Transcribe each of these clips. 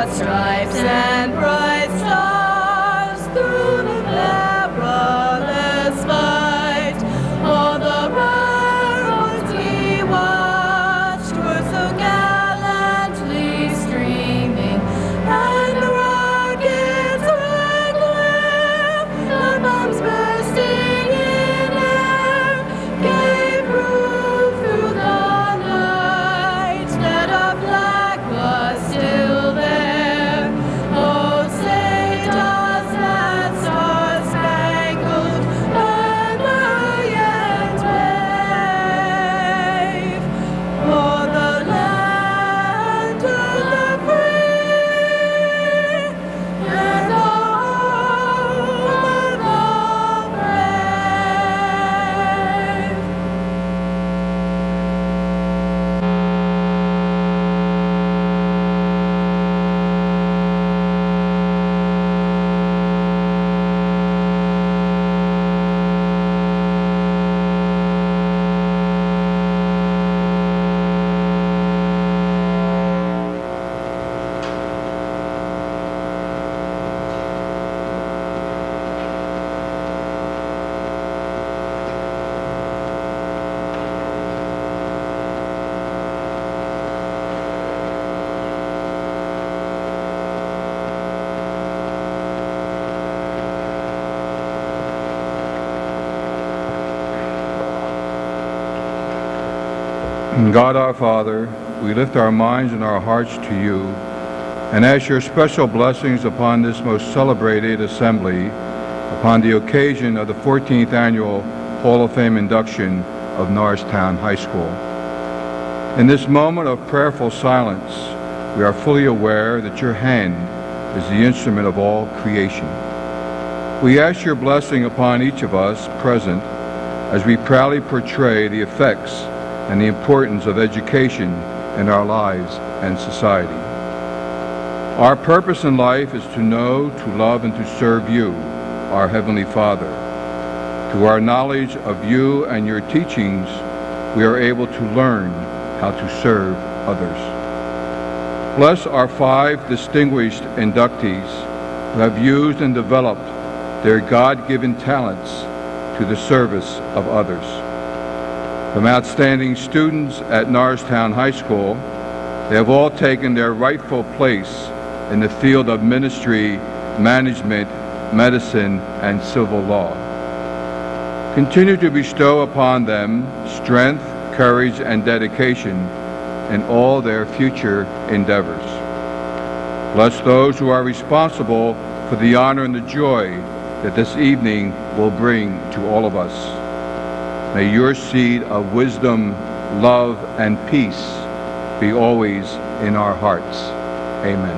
broad stripes and bright stars through the perilous fight. All the ramparts we watched were so gallantly streaming, and the rockets rattling, the bombs bursting in air, gave proof through the night that our flag was still there. Oh, say does that star-spangled banner yet wave for the land of the free and the home of the brave? God our Father, we lift our minds and our hearts to you and ask your special blessings upon this most celebrated assembly upon the occasion of the 14th Annual Hall of Fame induction of Norristown High School. In this moment of prayerful silence, we are fully aware that your hand is the instrument of all creation. We ask your blessing upon each of us present as we proudly portray the effects and the importance of education in our lives and society. Our purpose in life is to know, to love, and to serve you, our Heavenly Father. Through our knowledge of you and your teachings, we are able to learn how to serve others. Bless our 5 distinguished inductees who have used and developed their God-given talents to the service of others. From outstanding students at Norristown High School, they have all taken their rightful place in the field of ministry, management, medicine, and civil law. Continue to bestow upon them strength, courage, and dedication in all their future endeavors. Bless those who are responsible for the honor and the joy that this evening will bring to all of us. May your seed of wisdom, love, and peace be always in our hearts. Amen.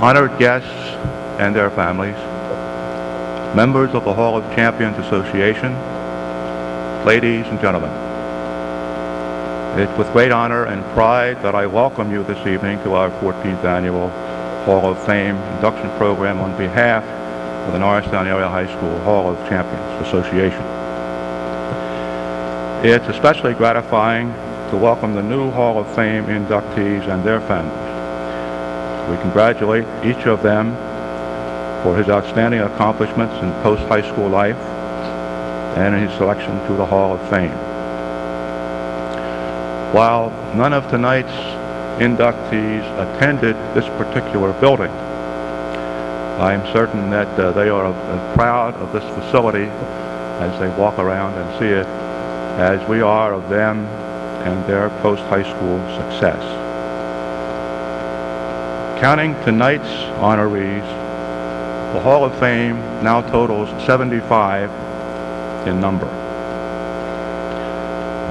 Honored guests and their families, members of the Hall of Champions Association, ladies and gentlemen. It's with great honor and pride that I welcome you this evening to our 14th Annual Hall of Fame induction program on behalf of the Norristown Area High School Hall of Champions Association. It's especially gratifying to welcome the new Hall of Fame inductees and their families. We congratulate each of them for his outstanding accomplishments in post-high school life and in his selection to the Hall of Fame. While none of tonight's inductees attended this particular building, I am certain that they are proud of this facility as they walk around and see it, as we are of them and their post-high school success. Counting tonight's honorees, the Hall of Fame now totals 75 in number.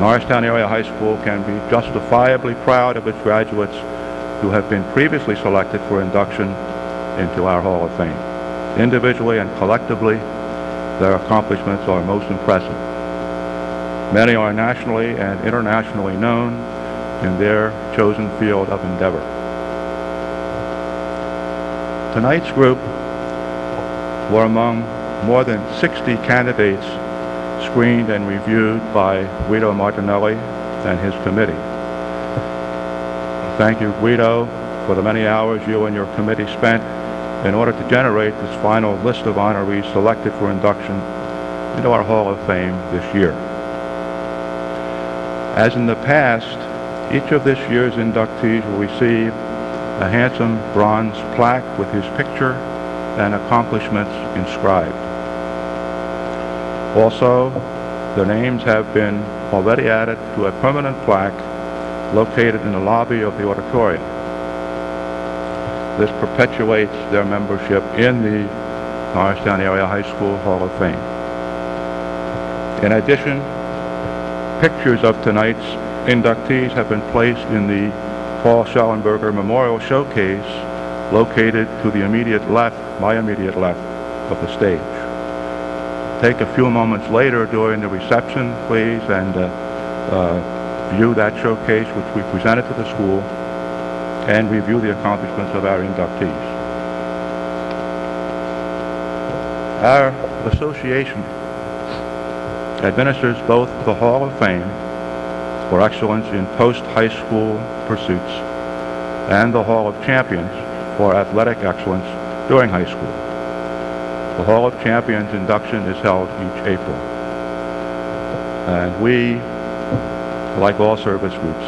Norristown Area High School can be justifiably proud of its graduates who have been previously selected for induction into our Hall of Fame. Individually and collectively, their accomplishments are most impressive. Many are nationally and internationally known in their chosen field of endeavor. Tonight's group were among more than 60 candidates screened and reviewed by Guido Martinelli and his committee. Thank you, Guido, for the many hours you and your committee spent in order to generate this final list of honorees selected for induction into our Hall of Fame this year. As in the past, each of this year's inductees will receive a handsome bronze plaque with his picture and accomplishments inscribed. Also, their names have been already added to a permanent plaque located in the lobby of the auditorium. This perpetuates their membership in the Norristown Area High School Hall of Fame. In addition, pictures of tonight's inductees have been placed in the Paul Schellenberger Memorial Showcase located to the immediate left, my immediate left, of the stage. Take a few moments later during the reception, please, and view that showcase which we presented to the school and review the accomplishments of our inductees. Our association administers both the Hall of Fame for excellence in post-high school pursuits and the Hall of Champions for athletic excellence during high school. The Hall of Champions induction is held each April. And we, like all service groups,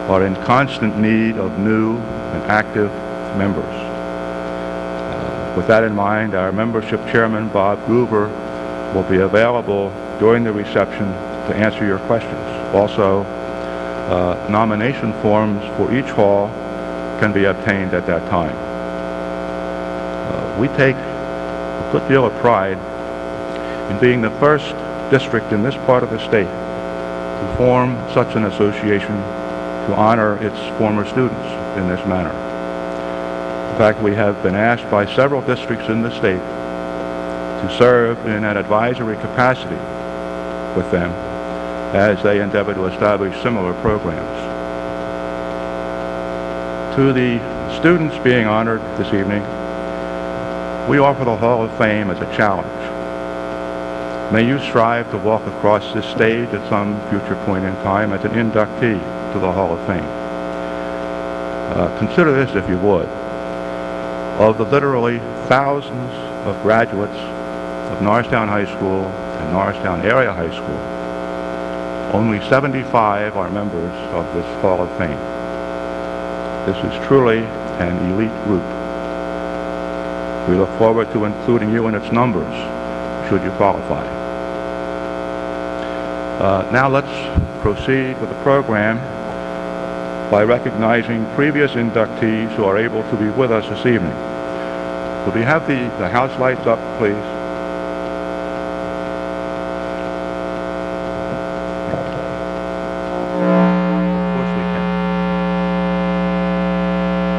are in constant need of new and active members. With that in mind, our membership chairman, Bob Gruber, will be available during the reception to answer your questions. Also, nomination forms for each hall can be obtained at that time. We take a good deal of pride in being the first district in this part of the state to form such an association to honor its former students in this manner. In fact, we have been asked by several districts in the state to serve in an advisory capacity with them as they endeavor to establish similar programs. To the students being honored this evening, we offer the Hall of Fame as a challenge. May you strive to walk across this stage at some future point in time as an inductee to the Hall of Fame. Consider this, if you would. Of the literally thousands of graduates of Norristown High School and Norristown Area High School, only 75 are members of this Hall of Fame. This is truly an elite group. We look forward to including you in its numbers, should you qualify. Now let's proceed with the program by recognizing previous inductees who are able to be with us this evening. Could we have the house lights up, please? Of course we can.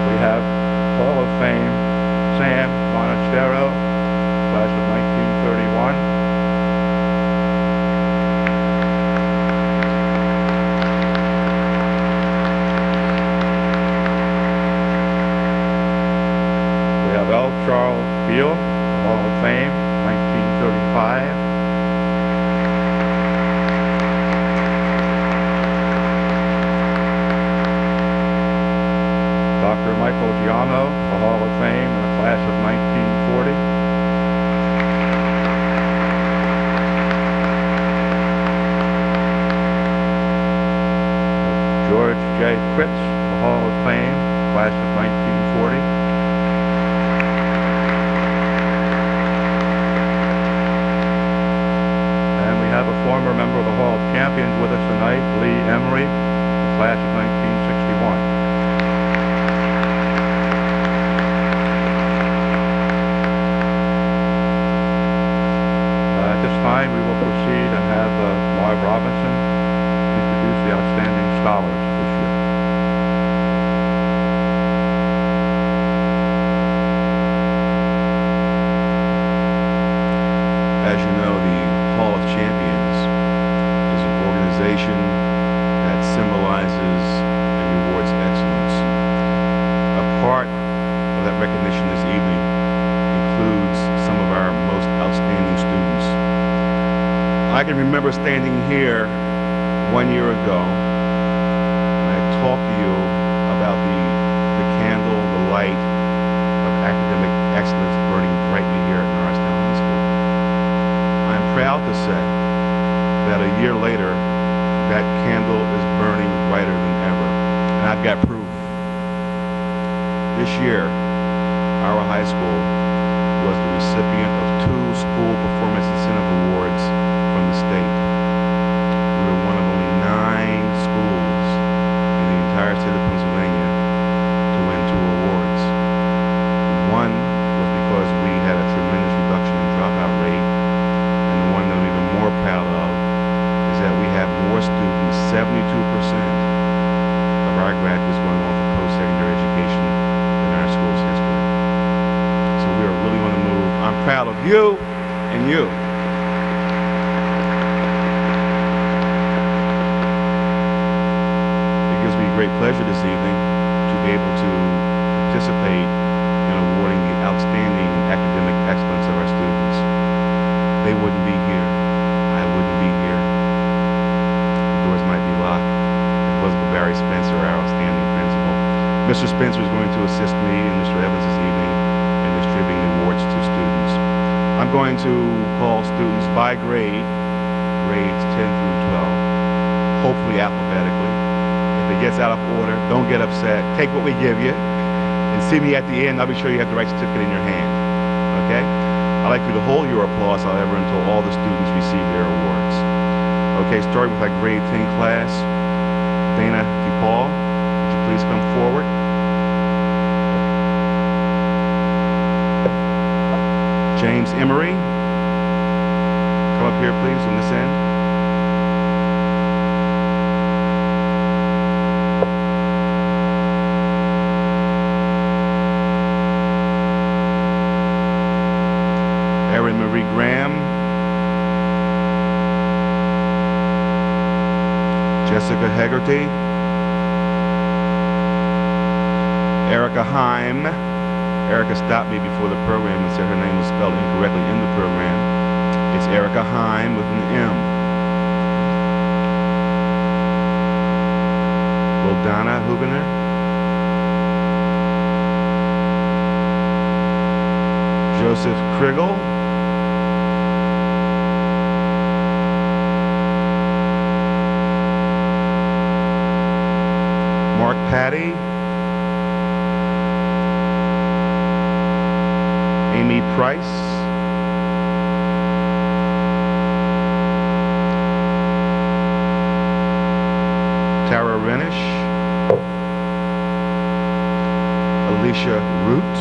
We have Hall of Fame Sam Monachero, class of 1931. Charles Beal, Hall of Fame, 1935. Dr. Michael Giamo, the Hall of Fame, in the class of 1940. George J. Kritz, the Hall of Fame, class of 1940. We have a former member of the Hall of Champions with us tonight, Lee Emery, class of 1961. At this time, we will proceed and have Marv Robinson introduce the outstanding scholars this year. As you know, the Hall of Champions is an celebration that symbolizes and rewards excellence. A part of that recognition this evening includes some of our most outstanding students. I can remember standing here 1 year ago, and I talked to you about the candle, the light of academic excellence burning brightly here at Norristown High School. I'm proud to say that a year later, that candle is burning brighter than ever, and I've got proof. This year, our high school was the recipient of 2 School Performance Incentive Awards from the state. We were one of only 9 schools in the entire state of Pennsylvania to win 2 awards. One was because we had a tremendous reduction in dropout rate, and the one that I'm even more proud of is that we have more students, 72% of our graduates going on for post-secondary education in our school's history. So we are really on the move. I'm proud of you and you. It gives me great pleasure this evening to be able to participate in awarding the outstanding academic excellence of our students. They wouldn't be here. I wouldn't be here. The doors might be locked. It wasn't for Barry Spencer, our outstanding principal. Mr. Spencer is going to assist me and Mr. Evans this evening in distributing the awards to students. I'm going to call students by grade, grades 10 through 12, hopefully alphabetically. If it gets out of order, don't get upset. Take what we give you and see me at the end. I'll be sure you have the right certificate in your hand, okay? I'd like you to hold your applause, however, until all the students receive their awards. Okay, starting with our grade 10 class, Dana DePaul, would you please come forward? James Emery, come up here please on this end. Erin Marie Graham, Jessica Hegarty, Erica Heim. Erica stopped me before the program and said her name was spelled incorrectly in the program. It's Erica Heim with an M. Donna Hugener. Joseph Krigel. Mark Patty. Amy Price. Tara Renish. Alicia Root.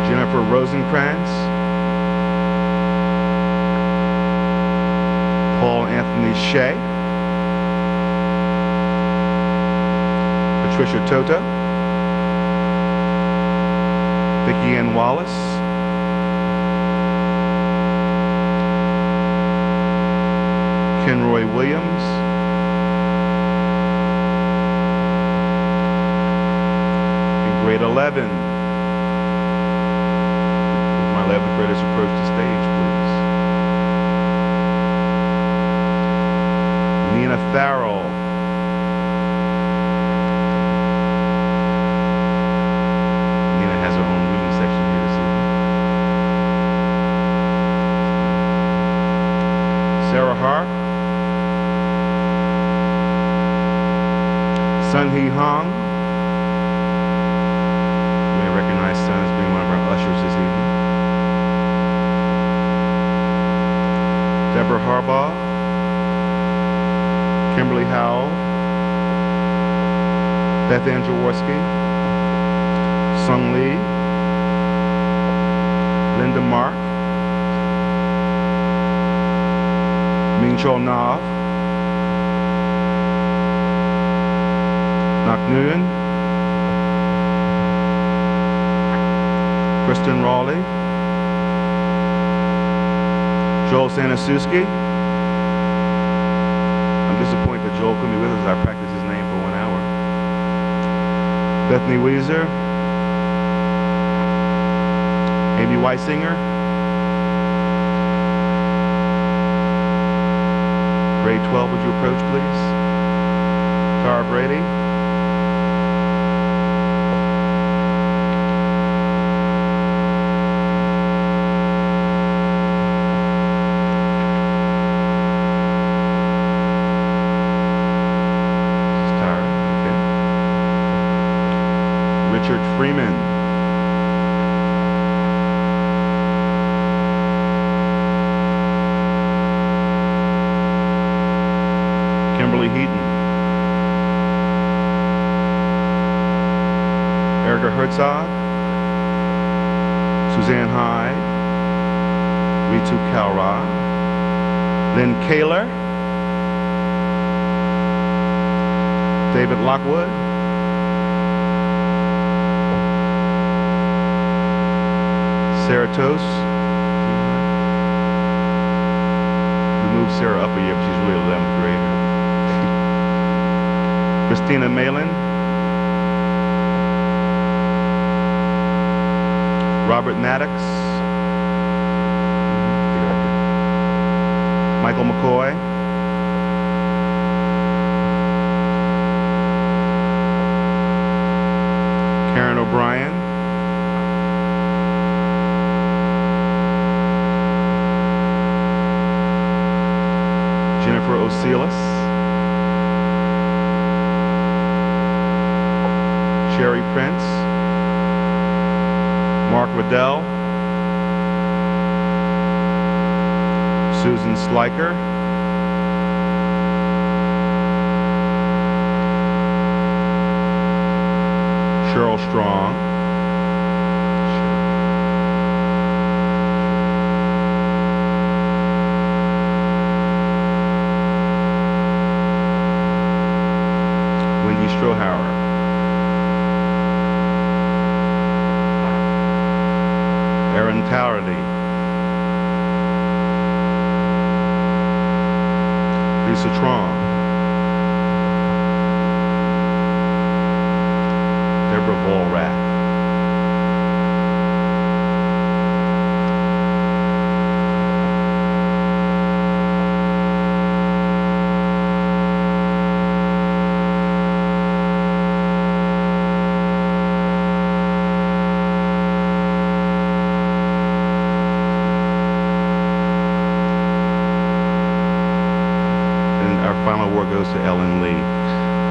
Jennifer Rosenkrantz. Paul Anthony Shea. Patricia Tota. Vicki Ann Wallace. Kenroy Williams. In grade 11. With my 11th graders approach the stage, please. Nina Farrell. Nina has her own reading section here this evening. Sarah Harp. Sun Hee Hong. You may recognize Sun as being one of our ushers this evening. Deborah Harbaugh. Kimberly Howell. Beth Ann Jaworski. Sung Lee. Linda Mark. Ming Chol Nav. Nak Nguyen. Kristen Raleigh. Joel Sanasuski. I'm disappointed that Joel couldn't be with us as I practiced his name for 1 hour. Bethany Weezer. Amy Weisinger. Grade 12, would you approach, please? Tara Brady. Richard Freeman. Kimberly Heaton. Erica Herzog. Suzanne Hyde. Ritu Kalra. Lynn Kaler. David Lockwood. Sarah Toast. We moved Sarah up a year, but she's really 11th grader. Christina Malin. Robert Maddox. Michael McCoy. Karen O'Brien. Jennifer Osilis, Sherry Prince, Mark Riddell, Susan Sliker, Cheryl Strong, Strohauer, Aaron Towerty, Lisa Tron, Deborah Volrath, final award goes to Ellen Lee.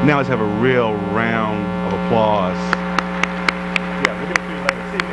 Now let's have a real round of applause. Yeah, we'll give it to you later. See me.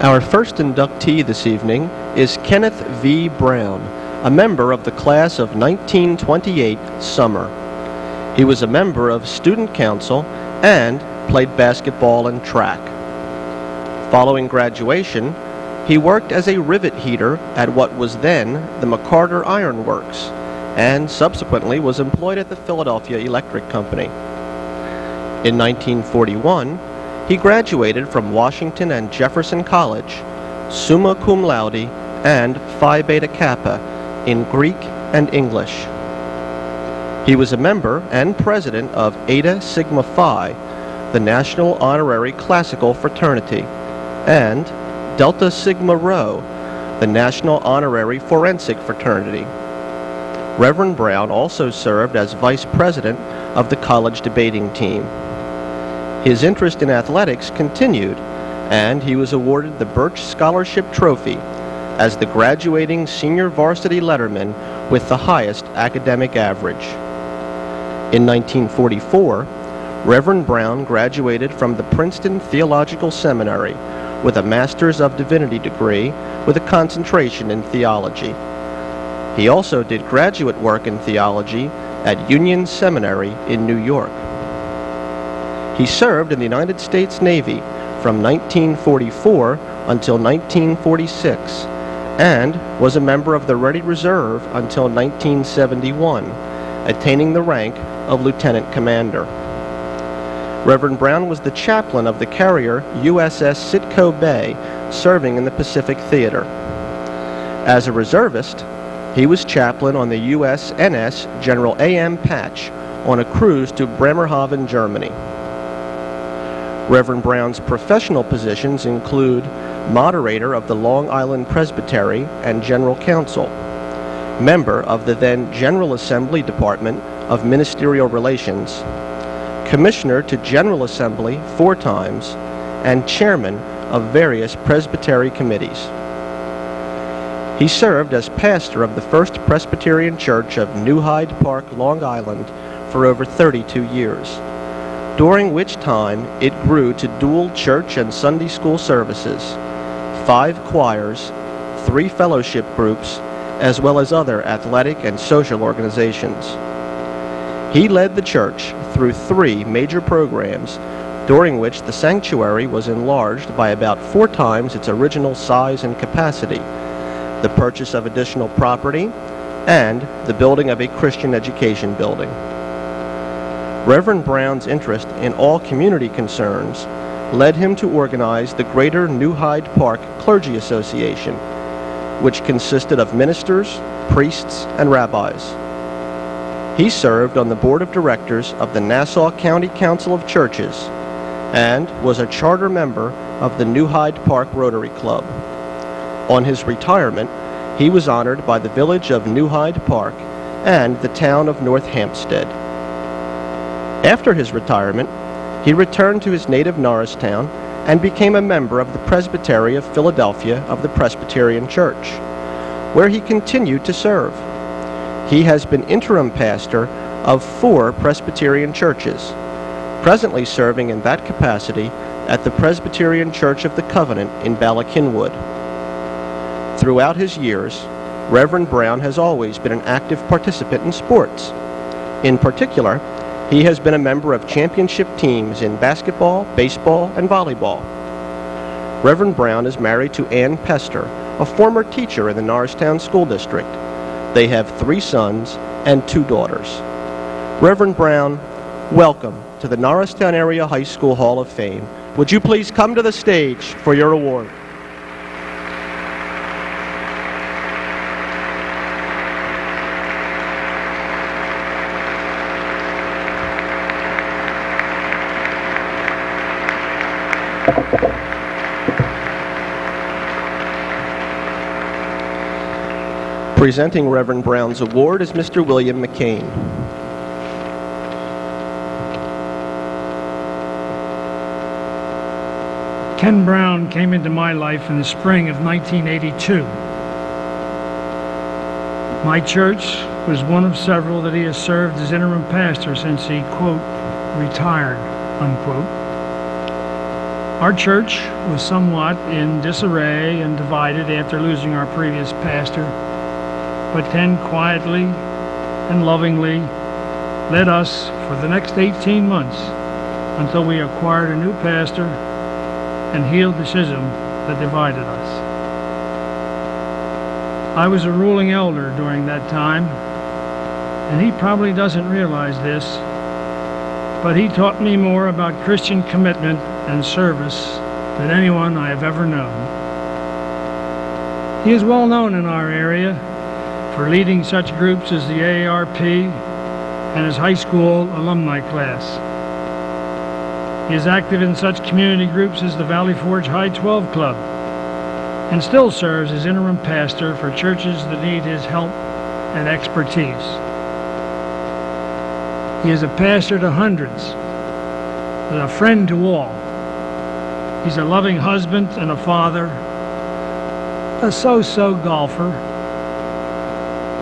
Our first inductee this evening is Kenneth V. Brown, a member of the class of 1928 summer. He was a member of Student Council and played basketball and track. Following graduation, he worked as a rivet heater at what was then the McCarter Iron Works, and subsequently was employed at the Philadelphia Electric Company. In 1941, he graduated from Washington and Jefferson College, summa cum laude and Phi Beta Kappa in Greek and English. He was a member and president of Eta Sigma Phi, the National Honorary Classical Fraternity, and Delta Sigma Rho, the National Honorary Forensic Fraternity. Reverend Brown also served as vice president of the college debating team. His interest in athletics continued, and he was awarded the Birch Scholarship Trophy as the graduating senior varsity letterman with the highest academic average. In 1944, Reverend Brown graduated from the Princeton Theological Seminary with a Master's of Divinity degree with a concentration in theology. He also did graduate work in theology at Union Seminary in New York. He served in the United States Navy from 1944 until 1946 and was a member of the Ready Reserve until 1971, attaining the rank of Lieutenant Commander. Reverend Brown was the chaplain of the carrier USS Sitco Bay, serving in the Pacific Theater. As a reservist, he was chaplain on the USNS General A.M. Patch on a cruise to Bremerhaven, Germany. Reverend Brown's professional positions include moderator of the Long Island Presbytery and General Council, member of the then General Assembly Department of Ministerial Relations, commissioner to General Assembly 4 times, and chairman of various presbytery committees. He served as pastor of the First Presbyterian Church of New Hyde Park, Long Island for over 32 years, during which time it grew to dual church and Sunday school services, 5 choirs, 3 fellowship groups, as well as other athletic and social organizations. He led the church through 3 major programs, during which the sanctuary was enlarged by about 4 times its original size and capacity, the purchase of additional property, and the building of a Christian education building. Reverend Brown's interest in all community concerns led him to organize the Greater New Hyde Park Clergy Association, which consisted of ministers, priests, and rabbis. He served on the board of directors of the Nassau County Council of Churches and was a charter member of the New Hyde Park Rotary Club. On his retirement, he was honored by the village of New Hyde Park and the town of North Hampstead. After his retirement, he returned to his native Norristown and became a member of the Presbytery of Philadelphia of the Presbyterian Church, where he continued to serve. He has been interim pastor of 4 Presbyterian churches, presently serving in that capacity at the Presbyterian Church of the Covenant in Ballackinwood. Throughout his years, Reverend Brown has always been an active participant in sports. In particular, he has been a member of championship teams in basketball, baseball, and volleyball. Reverend Brown is married to Ann Pester, a former teacher in the Norristown School District. They have 3 sons and 2 daughters. Reverend Brown, welcome to the Norristown Area High School Hall of Fame. Would you please come to the stage for your award? Presenting Reverend Brown's award is Mr. William McCain. Ken Brown came into my life in the spring of 1982. My church was one of several that he has served as interim pastor since he, quote, retired, unquote. Our church was somewhat in disarray and divided after losing our previous pastor, but Ken quietly and lovingly led us for the next 18 months until we acquired a new pastor and healed the schism that divided us. I was a ruling elder during that time, and he probably doesn't realize this, but he taught me more about Christian commitment and service than anyone I have ever known. He is well known in our area for leading such groups as the AARP and his high school alumni class. He is active in such community groups as the Valley Forge High 12 Club and still serves as interim pastor for churches that need his help and expertise. He is a pastor to hundreds, and a friend to all. He's a loving husband and a father, a so-so golfer,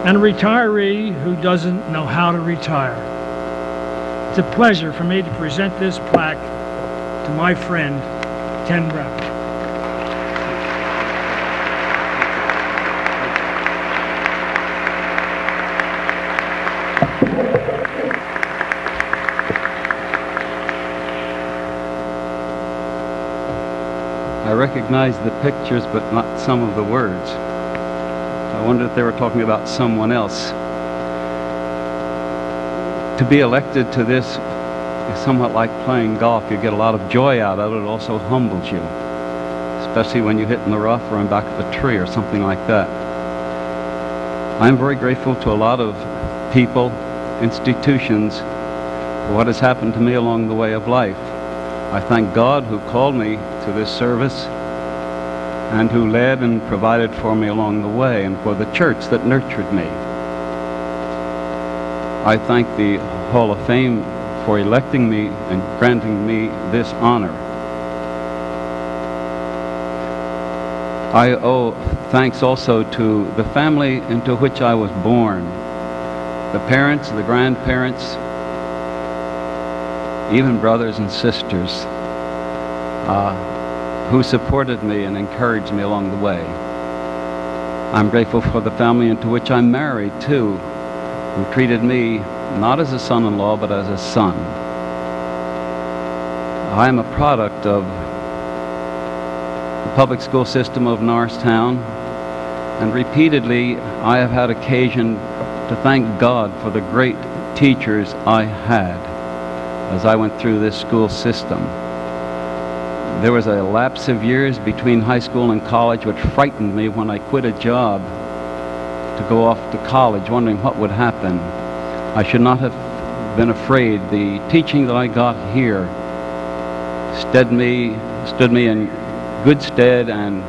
and a retiree who doesn't know how to retire. It's a pleasure for me to present this plaque to my friend, Ken Brown. I recognize the pictures, but not some of the words. I wondered if they were talking about someone else. To be elected to this is somewhat like playing golf. You get a lot of joy out of it. It also humbles you, especially when you hit in the rough or on back of a tree or something like that. I'm very grateful to a lot of people, institutions, for what has happened to me along the way of life. I thank God who called me to this service and who led and provided for me along the way, and for the church that nurtured me. I thank the Hall of Fame for electing me and granting me this honor. I owe thanks also to the family into which I was born, the parents, the grandparents, even brothers and sisters who supported me and encouraged me along the way. I'm grateful for the family into which I'm married too, who treated me not as a son-in-law but as a son. I am a product of the public school system of Norristown, and repeatedly I have had occasion to thank God for the great teachers I had as I went through this school system. There was a lapse of years between high school and college which frightened me when I quit a job to go off to college, wondering what would happen. I should not have been afraid. The teaching that I got here stood me in good stead and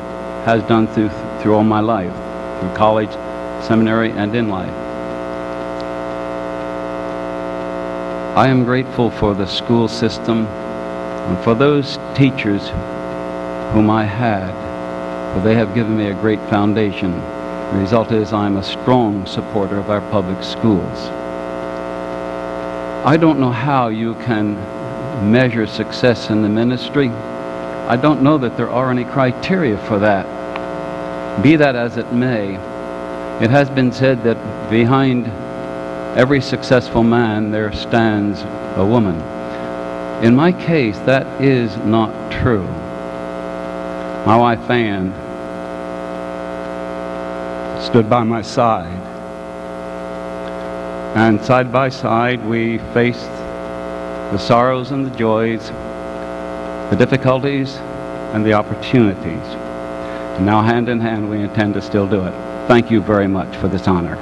has done through all my life, through college, seminary, and in life. I am grateful for the school system and for those teachers whom I had, for they have given me a great foundation. The result is I'm a strong supporter of our public schools. I don't know how you can measure success in the ministry. I don't know that there are any criteria for that. Be that as it may, it has been said that behind every successful man there stands a woman. In my case, that is not true. My wife Ann stood by my side, and side by side we faced the sorrows and the joys, the difficulties and the opportunities. And now hand in hand we intend to still do it. Thank you very much for this honor.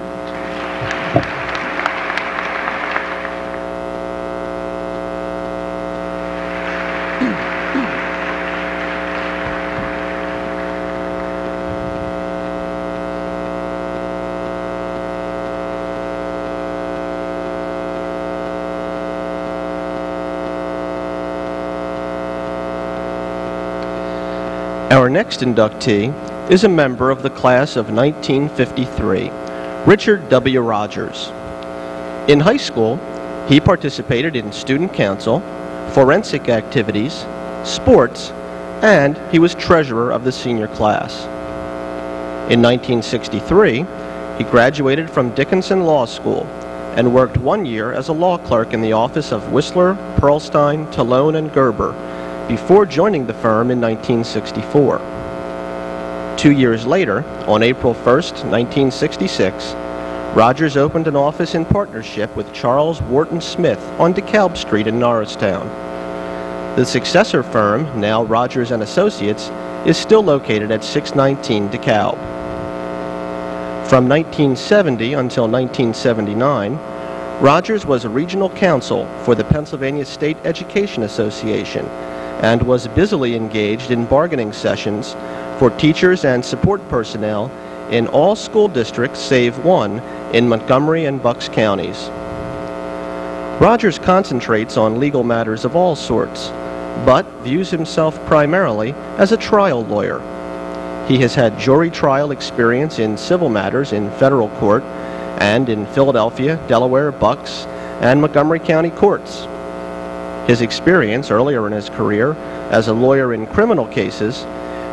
Our next inductee is a member of the class of 1953, Richard W. Rogers. In high school, he participated in student council, forensic activities, sports, and he was treasurer of the senior class. In 1963, he graduated from Dickinson Law School and worked 1 year as a law clerk in the office of Whistler, Pearlstein, Talone, and Gerber before joining the firm in 1964. 2 years later, on April 1st, 1966, Rogers opened an office in partnership with Charles Wharton Smith on DeKalb Street in Norristown. The successor firm, now Rogers & Associates, is still located at 619 DeKalb. From 1970 until 1979, Rogers was a regional counsel for the Pennsylvania State Education Association and was busily engaged in bargaining sessions for teachers and support personnel in all school districts save one in Montgomery and Bucks counties. Rogers concentrates on legal matters of all sorts, but views himself primarily as a trial lawyer. He has had jury trial experience in civil matters in federal court and in Philadelphia, Delaware, Bucks, and Montgomery County courts. His experience earlier in his career as a lawyer in criminal cases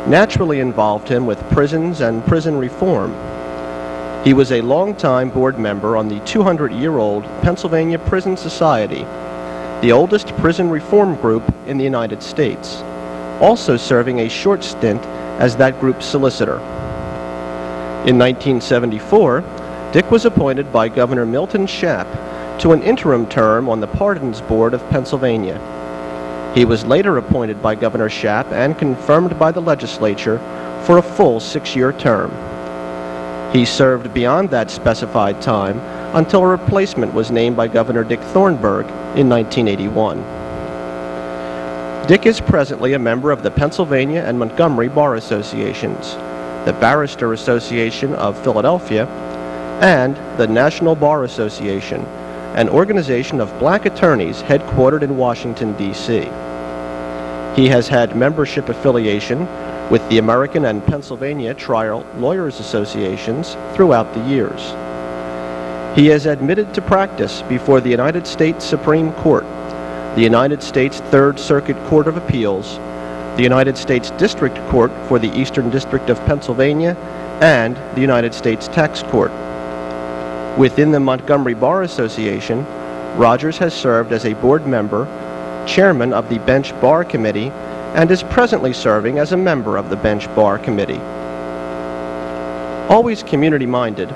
naturally involved him with prisons and prison reform. He was a longtime board member on the 200-year-old Pennsylvania Prison Society, the oldest prison reform group in the United States, also serving a short stint as that group's solicitor. In 1974, Dick was appointed by Governor Milton Shapp to an interim term on the Pardons Board of Pennsylvania. He was later appointed by Governor Shapp and confirmed by the legislature for a full 6-year term. He served beyond that specified time until a replacement was named by Governor Dick Thornburgh in 1981. Dick is presently a member of the Pennsylvania and Montgomery Bar Associations, the Barrister Association of Philadelphia, and the National Bar Association, an organization of black attorneys headquartered in Washington, D.C. He has had membership affiliation with the American and Pennsylvania Trial Lawyers Associations throughout the years. He is admitted to practice before the United States Supreme Court, the United States Third Circuit Court of Appeals, the United States District Court for the Eastern District of Pennsylvania, and the United States Tax Court. Within the Montgomery Bar Association, Rogers has served as a board member, chairman of the Bench Bar Committee, and is presently serving as a member of the Bench Bar Committee. Always community-minded,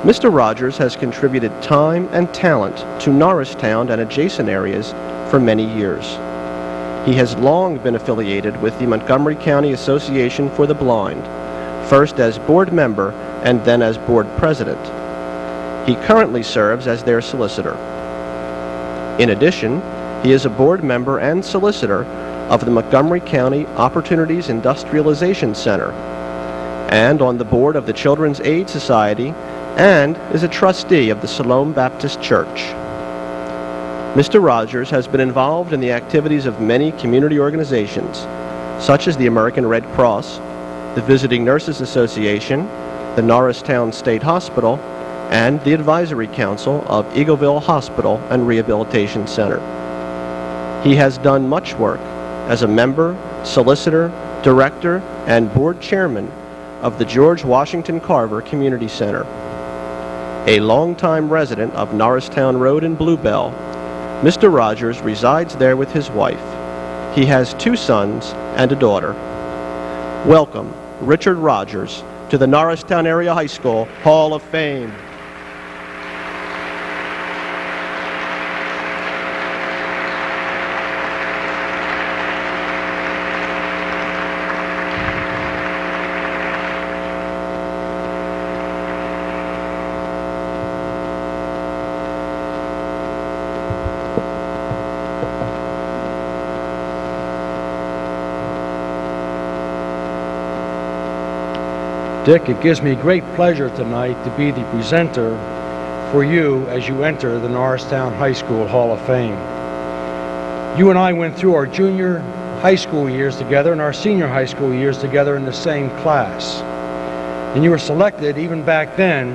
Mr. Rogers has contributed time and talent to Norristown and adjacent areas for many years. He has long been affiliated with the Montgomery County Association for the Blind, first as board member and then as board president. He currently serves as their solicitor. In addition, he is a board member and solicitor of the Montgomery County Opportunities Industrialization Center and on the board of the Children's Aid Society and is a trustee of the Siloam Baptist Church. Mr. Rogers has been involved in the activities of many community organizations, such as the American Red Cross, the Visiting Nurses Association, the Norristown State Hospital, and the Advisory Council of Eagleville Hospital and Rehabilitation Center. He has done much work as a member, solicitor, director, and board chairman of the George Washington Carver Community Center. A longtime resident of Norristown Road in Bluebell, Mr. Rogers resides there with his wife. He has 2 sons and a daughter. Welcome, Richard Rogers, to the Norristown Area High School Hall of Fame. Dick, it gives me great pleasure tonight to be the presenter for you as you enter the Norristown High School Hall of Fame. You and I went through our junior high school years together and our senior high school years together in the same class. And you were selected, even back then,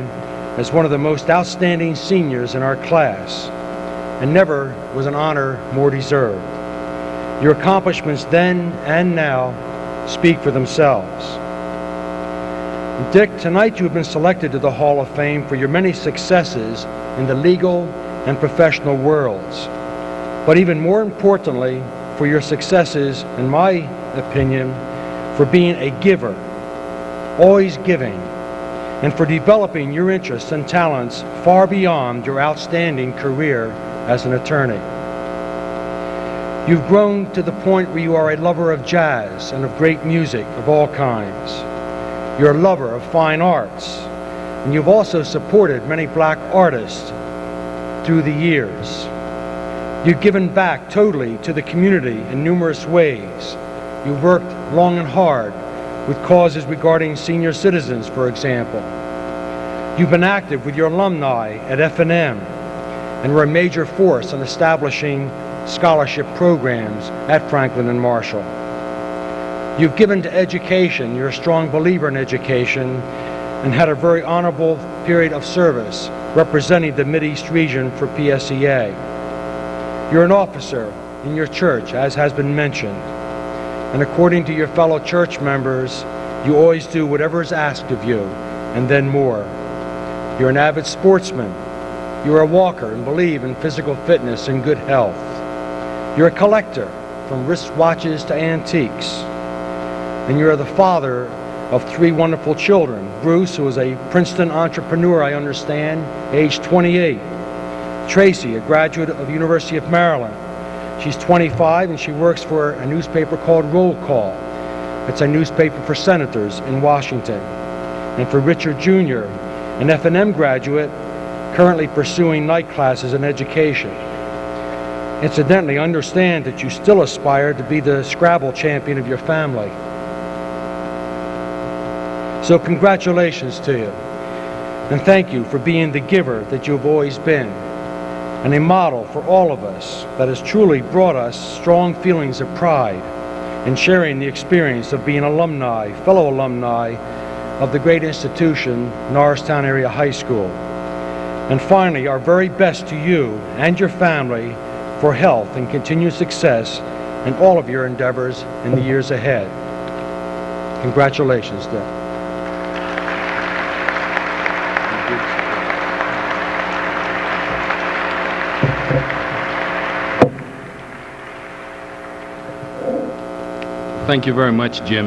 as one of the most outstanding seniors in our class. And never was an honor more deserved. Your accomplishments then and now speak for themselves. Dick, tonight you have been selected to the Hall of Fame for your many successes in the legal and professional worlds, but even more importantly, for your successes, in my opinion, for being a giver, always giving, and for developing your interests and talents far beyond your outstanding career as an attorney. You've grown to the point where you are a lover of jazz and of great music of all kinds. You're a lover of fine arts, and you've also supported many black artists through the years. You've given back totally to the community in numerous ways. You've worked long and hard with causes regarding senior citizens, for example. You've been active with your alumni at F&M and were a major force in establishing scholarship programs at Franklin and Marshall. You've given to education. You're a strong believer in education and had a very honorable period of service representing the Mideast region for PSEA. You're an officer in your church, as has been mentioned, and according to your fellow church members, you always do whatever is asked of you, and then more. You're an avid sportsman. You're a walker and believe in physical fitness and good health. You're a collector, from wristwatches to antiques. And you're the father of 3 wonderful children. Bruce, who is a Princeton entrepreneur, I understand, age 28. Tracy, a graduate of the University of Maryland. She's 25 and she works for a newspaper called Roll Call. It's a newspaper for senators in Washington. And for Richard Jr., an F&M graduate, currently pursuing night classes in education. Incidentally, understand that you still aspire to be the Scrabble champion of your family. So congratulations to you, and thank you for being the giver that you've always been, and a model for all of us that has truly brought us strong feelings of pride in sharing the experience of being alumni, fellow alumni of the great institution, Norristown Area High School. And finally, our very best to you and your family for health and continued success in all of your endeavors in the years ahead. Congratulations, Dick. Thank you very much, Jim.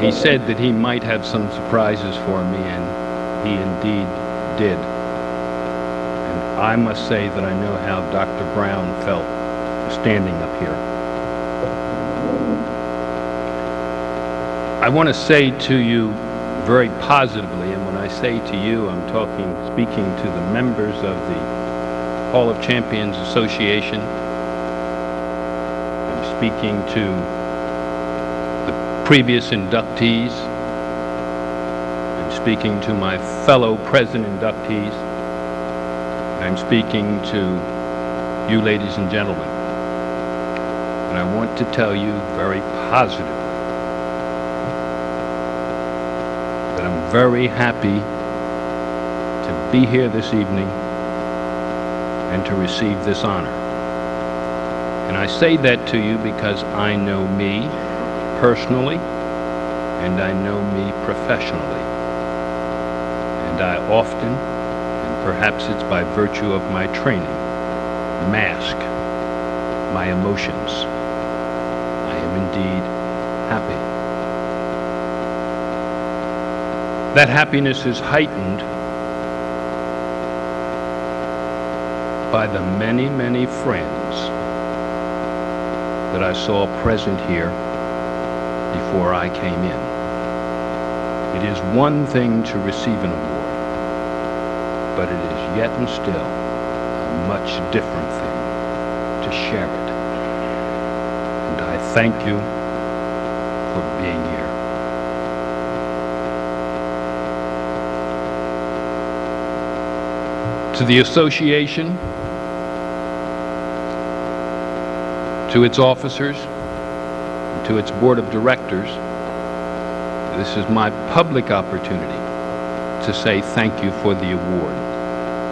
He said that he might have some surprises for me, and he indeed did. And I must say that I know how Dr. Brown felt standing up here. I want to say to you very positively, and when I say to you, I'm speaking to the members of the Hall of Champions Association. I'm speaking to previous inductees. I'm speaking to my fellow present inductees. I'm speaking to you, ladies and gentlemen. And I want to tell you very positively that I'm very happy to be here this evening and to receive this honor. And I say that to you because I know me personally, and I know me professionally. And I often, and perhaps it's by virtue of my training, mask my emotions. I am indeed happy. That happiness is heightened by the many, many friends that I saw present here before I came in. It is one thing to receive an award, but it is yet and still a much different thing to share it. And I thank you for being here. To the association, to its officers, to its board of directors, this is my public opportunity to say thank you for the award,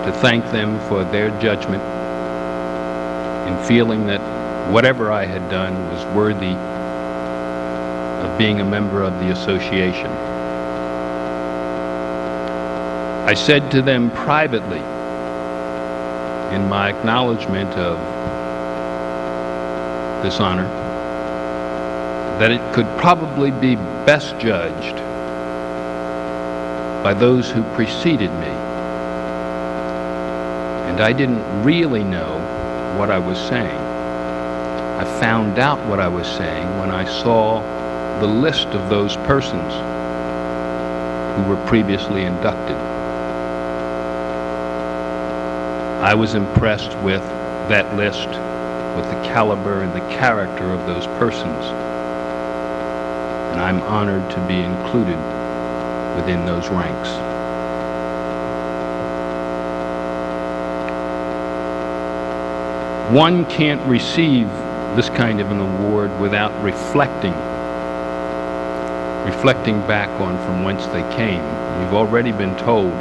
to thank them for their judgment in feeling that whatever I had done was worthy of being a member of the association. I said to them privately, in my acknowledgement of this honor, that it could probably be best judged by those who preceded me. And I didn't really know what I was saying. I found out what I was saying when I saw the list of those persons who were previously inducted. I was impressed with that list, with the caliber and the character of those persons, and I'm honored to be included within those ranks. One can't receive this kind of an award without reflecting back on from whence they came. You've already been told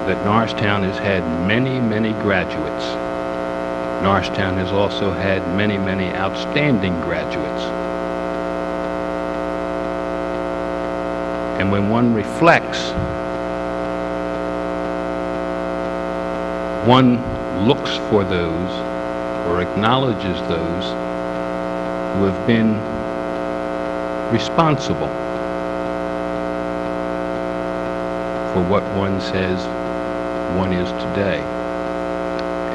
that Norristown has had many, many graduates. Norristown has also had many, many outstanding graduates. And when one reflects, one looks for those or acknowledges those who have been responsible for what one says one is today.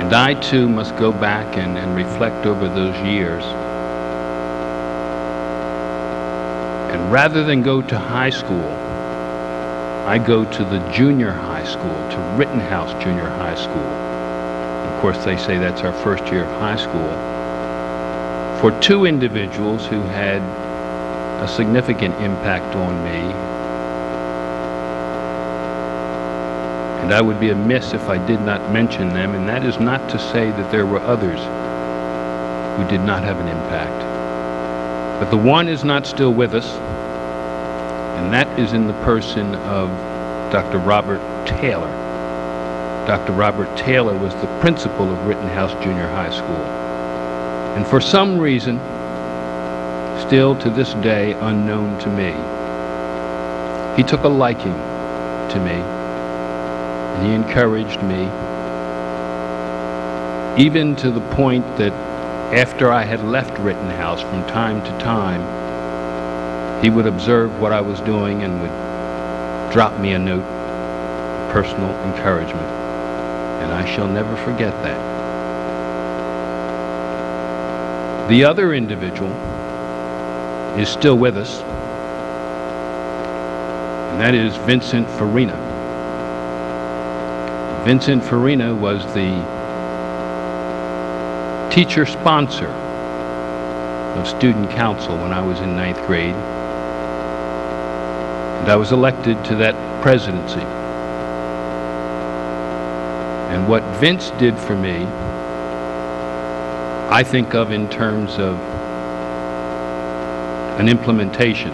And I too must go back and reflect over those years. And rather than go to high school, I go to the junior high school, to Rittenhouse Junior High School. Of course, they say that's our first year of high school, for two individuals who had a significant impact on me. And I would be amiss if I did not mention them, and that is not to say that there were others who did not have an impact. But the one is not still with us, and that is in the person of Dr. Robert Taylor. Dr. Robert Taylor was the principal of Rittenhouse Junior High School. And for some reason, still to this day unknown to me, he took a liking to me, and he encouraged me, even to the point that after I had left Rittenhouse, from time to time, he would observe what I was doing and would drop me a note of personal encouragement. And I shall never forget that. The other individual is still with us, and that is Vincent Farina. Vincent Farina was the teacher sponsor of student council when I was in 9th grade, and I was elected to that presidency. And what Vince did for me, I think of in terms of an implementation.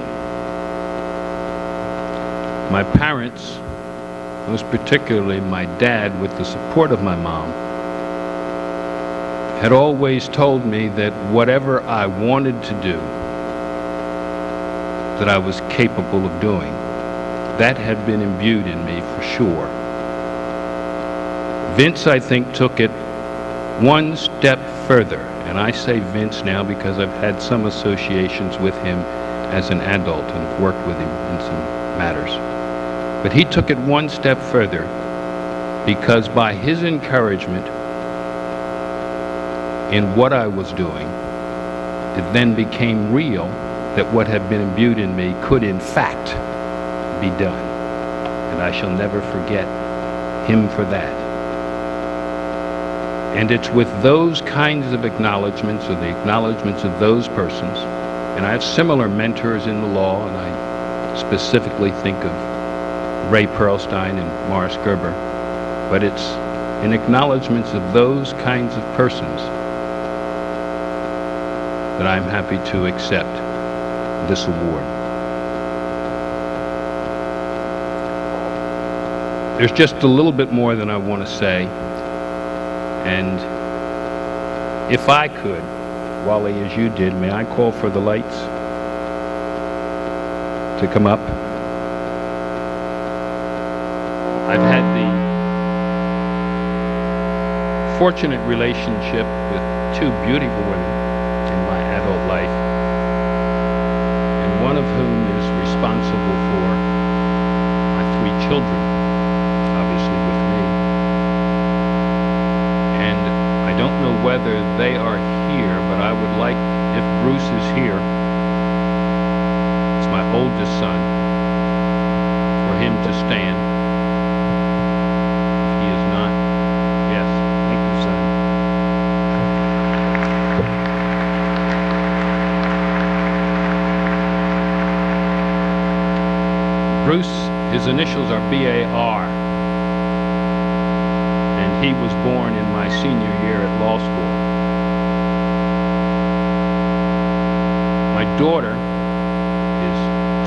My parents, most particularly my dad, with the support of my mom, had always told me that whatever I wanted to do, that I was capable of doing. That had been imbued in me for sure. Vince, I think, took it one step further, and I say Vince now because I've had some associations with him as an adult and have worked with him in some matters. But he took it one step further, because by his encouragement in what I was doing, it then became real that what had been imbued in me could in fact be done. And I shall never forget him for that. And it's with those kinds of acknowledgments, or the acknowledgments of those persons, and I have similar mentors in the law, and I specifically think of Ray Perlstein and Morris Gerber, but it's in acknowledgments of those kinds of persons that I'm happy to accept this award. There's just a little bit more than I want to say, and If I could, Wally, as you did, may I call for the lights to come up? I've had the fortunate relationship with two beautiful women in my adult life, and one of whom is responsible for my 3 children, obviously with me. And I don't know whether they are here, but I would like, if Bruce is here, it's my oldest son, for him to stand. If he is not, yes, thank you, son. Bruce, his initials are B-A-R, and he was born in my senior year at law school. My daughter is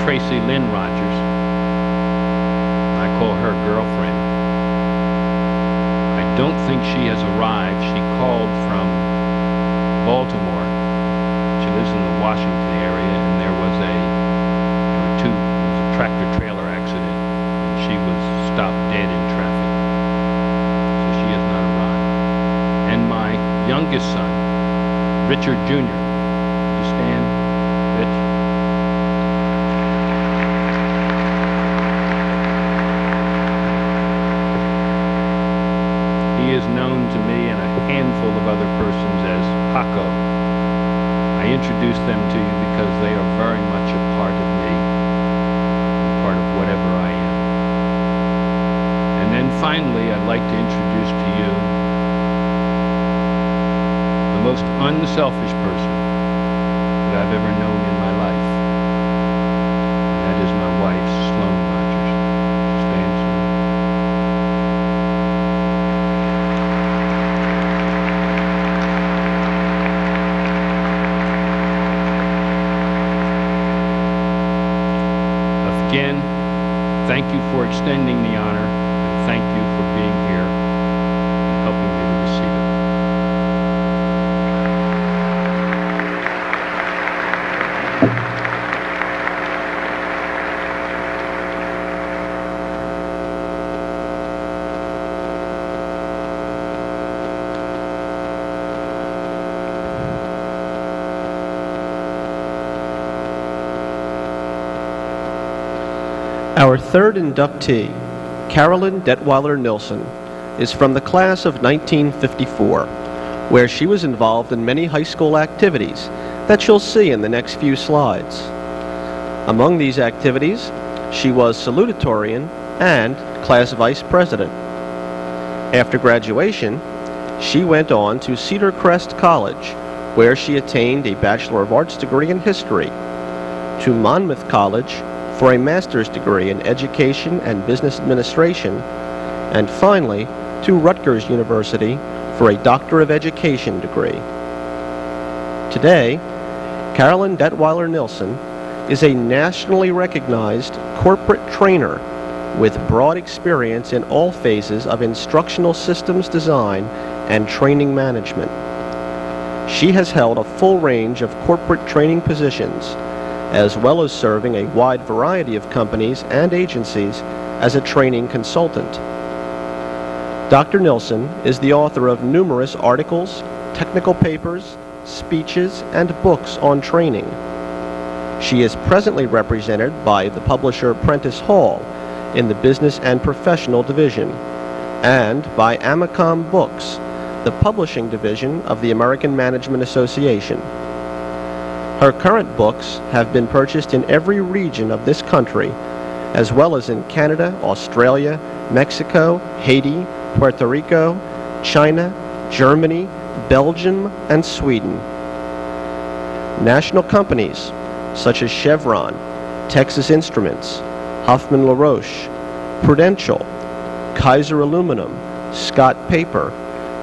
Tracy Lynn Rogers. I call her girlfriend. I don't think she has arrived. She called from Baltimore. She lives in the Washington area, and there was a tractor-trailer accident, and she was stopped dead in traffic. So she has not arrived. And my youngest son, Richard Jr., you stand, Rich? He is known to me and a handful of other persons as Paco. I introduce them to you because they are very much a part of me, part of whatever I am. And then finally, I'd like to introduce to you the most unselfish person that I've ever known in my life. And that is my wife, Sloan Rogers. She stands with me. Again, thank you for extending the honor, and thank you for being here and helping me to receive it. Our third inductee, Carolyn Detweiler Nilsson, is from the class of 1954, where she was involved in many high school activities that you'll see in the next few slides. Among these activities, she was salutatorian and class vice president. After graduation, she went on to Cedar Crest College, where she attained a Bachelor of Arts degree in history, to Monmouth College for a master's degree in education and business administration, and finally to Rutgers University for a Doctor of Education degree. Today, Carolyn Detweiler Nilsson is a nationally recognized corporate trainer with broad experience in all phases of instructional systems design and training management. She has held a full range of corporate training positions, as well as serving a wide variety of companies and agencies as a training consultant. Dr. Nilsson is the author of numerous articles, technical papers, speeches, and books on training. She is presently represented by the publisher Prentice Hall in the Business and Professional Division, and by Amicom Books, the publishing division of the American Management Association. Her current books have been purchased in every region of this country, as well as in Canada, Australia, Mexico, Haiti, Puerto Rico, China, Germany, Belgium, and Sweden. National companies such as Chevron, Texas Instruments, Huffman LaRoche, Prudential, Kaiser Aluminum, Scott Paper,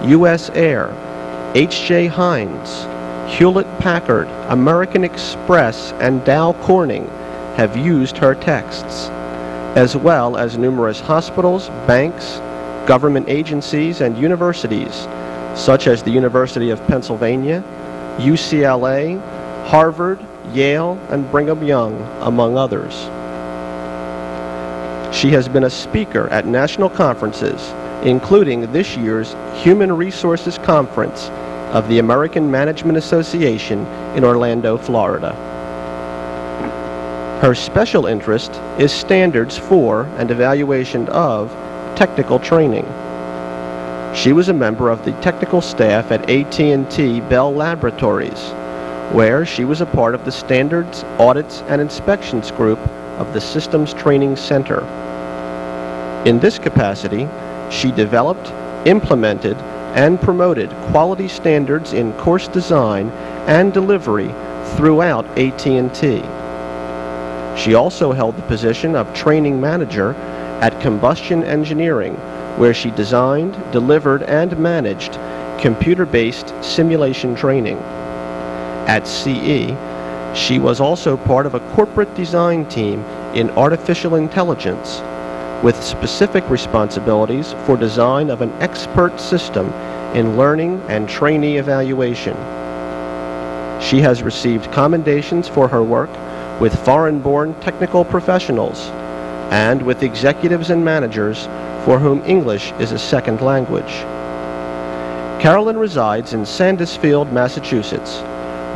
U.S. Air, H.J. Heinz, Hewlett-Packard, American Express, and Dow Corning have used her texts, as well as numerous hospitals, banks, government agencies, and universities such as the University of Pennsylvania, UCLA, Harvard, Yale, and Brigham Young, among others. She has been a speaker at national conferences, including this year's Human Resources Conference of the American Management Association in Orlando, Florida. Her special interest is standards for and evaluation of technical training. She was a member of the technical staff at AT&T Bell Laboratories, where she was a part of the Standards, Audits, and Inspections Group of the Systems Training Center. In this capacity, she developed, implemented, and promoted quality standards in course design and delivery throughout AT&T. She also held the position of training manager at Combustion Engineering, where she designed, delivered, and managed computer-based simulation training. At CE, she was also part of a corporate design team in artificial intelligence, with specific responsibilities for design of an expert system in learning and trainee evaluation. She has received commendations for her work with foreign-born technical professionals and with executives and managers for whom English is a second language. Carolyn resides in Sandusfield, Massachusetts,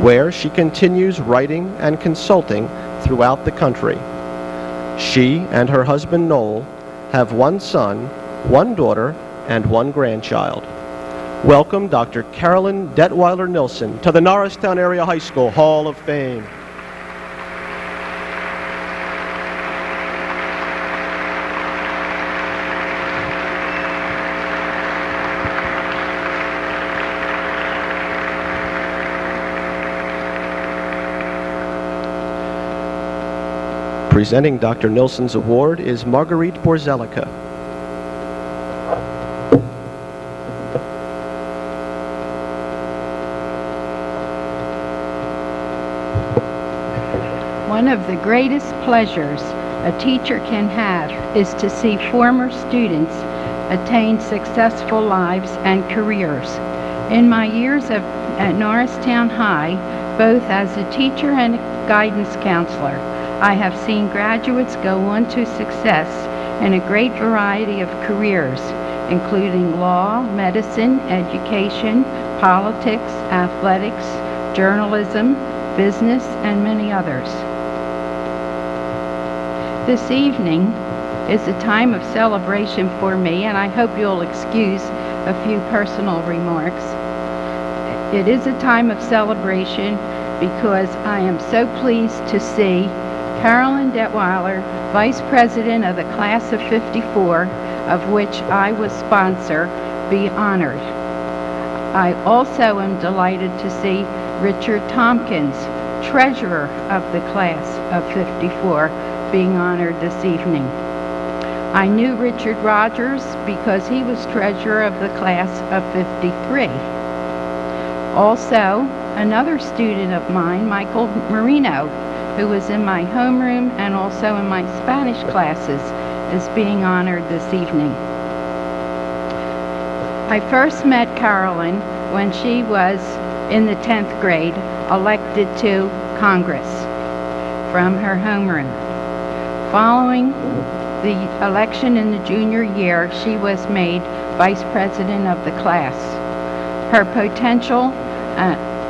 where she continues writing and consulting throughout the country. She and her husband Noel have one son, one daughter, and one grandchild. Welcome Dr. Carolyn Detweiler Nilsson to the Norristown Area High School Hall of Fame. Presenting Dr. Nilsson's award is Marguerite Borzelica. One of the greatest pleasures a teacher can have is to see former students attain successful lives and careers. In my years at Norristown High, both as a teacher and a guidance counselor, I have seen graduates go on to success in a great variety of careers, including law, medicine, education, politics, athletics, journalism, business, and many others. This evening is a time of celebration for me, and I hope you'll excuse a few personal remarks. It is a time of celebration because I am so pleased to see Carolyn Detweiler, Vice President of the Class of '54, of which I was sponsor, be honored. I also am delighted to see Richard Tompkins, Treasurer of the Class of '54, being honored this evening. I knew Richard Rogers because he was Treasurer of the Class of '53. Also, another student of mine, Michael Marino, who was in my homeroom and also in my Spanish classes, is being honored this evening. I first met Carolyn when she was in the 10th grade, elected to Congress from her homeroom. Following the election in the junior year, she was made Vice President of the class. Her potential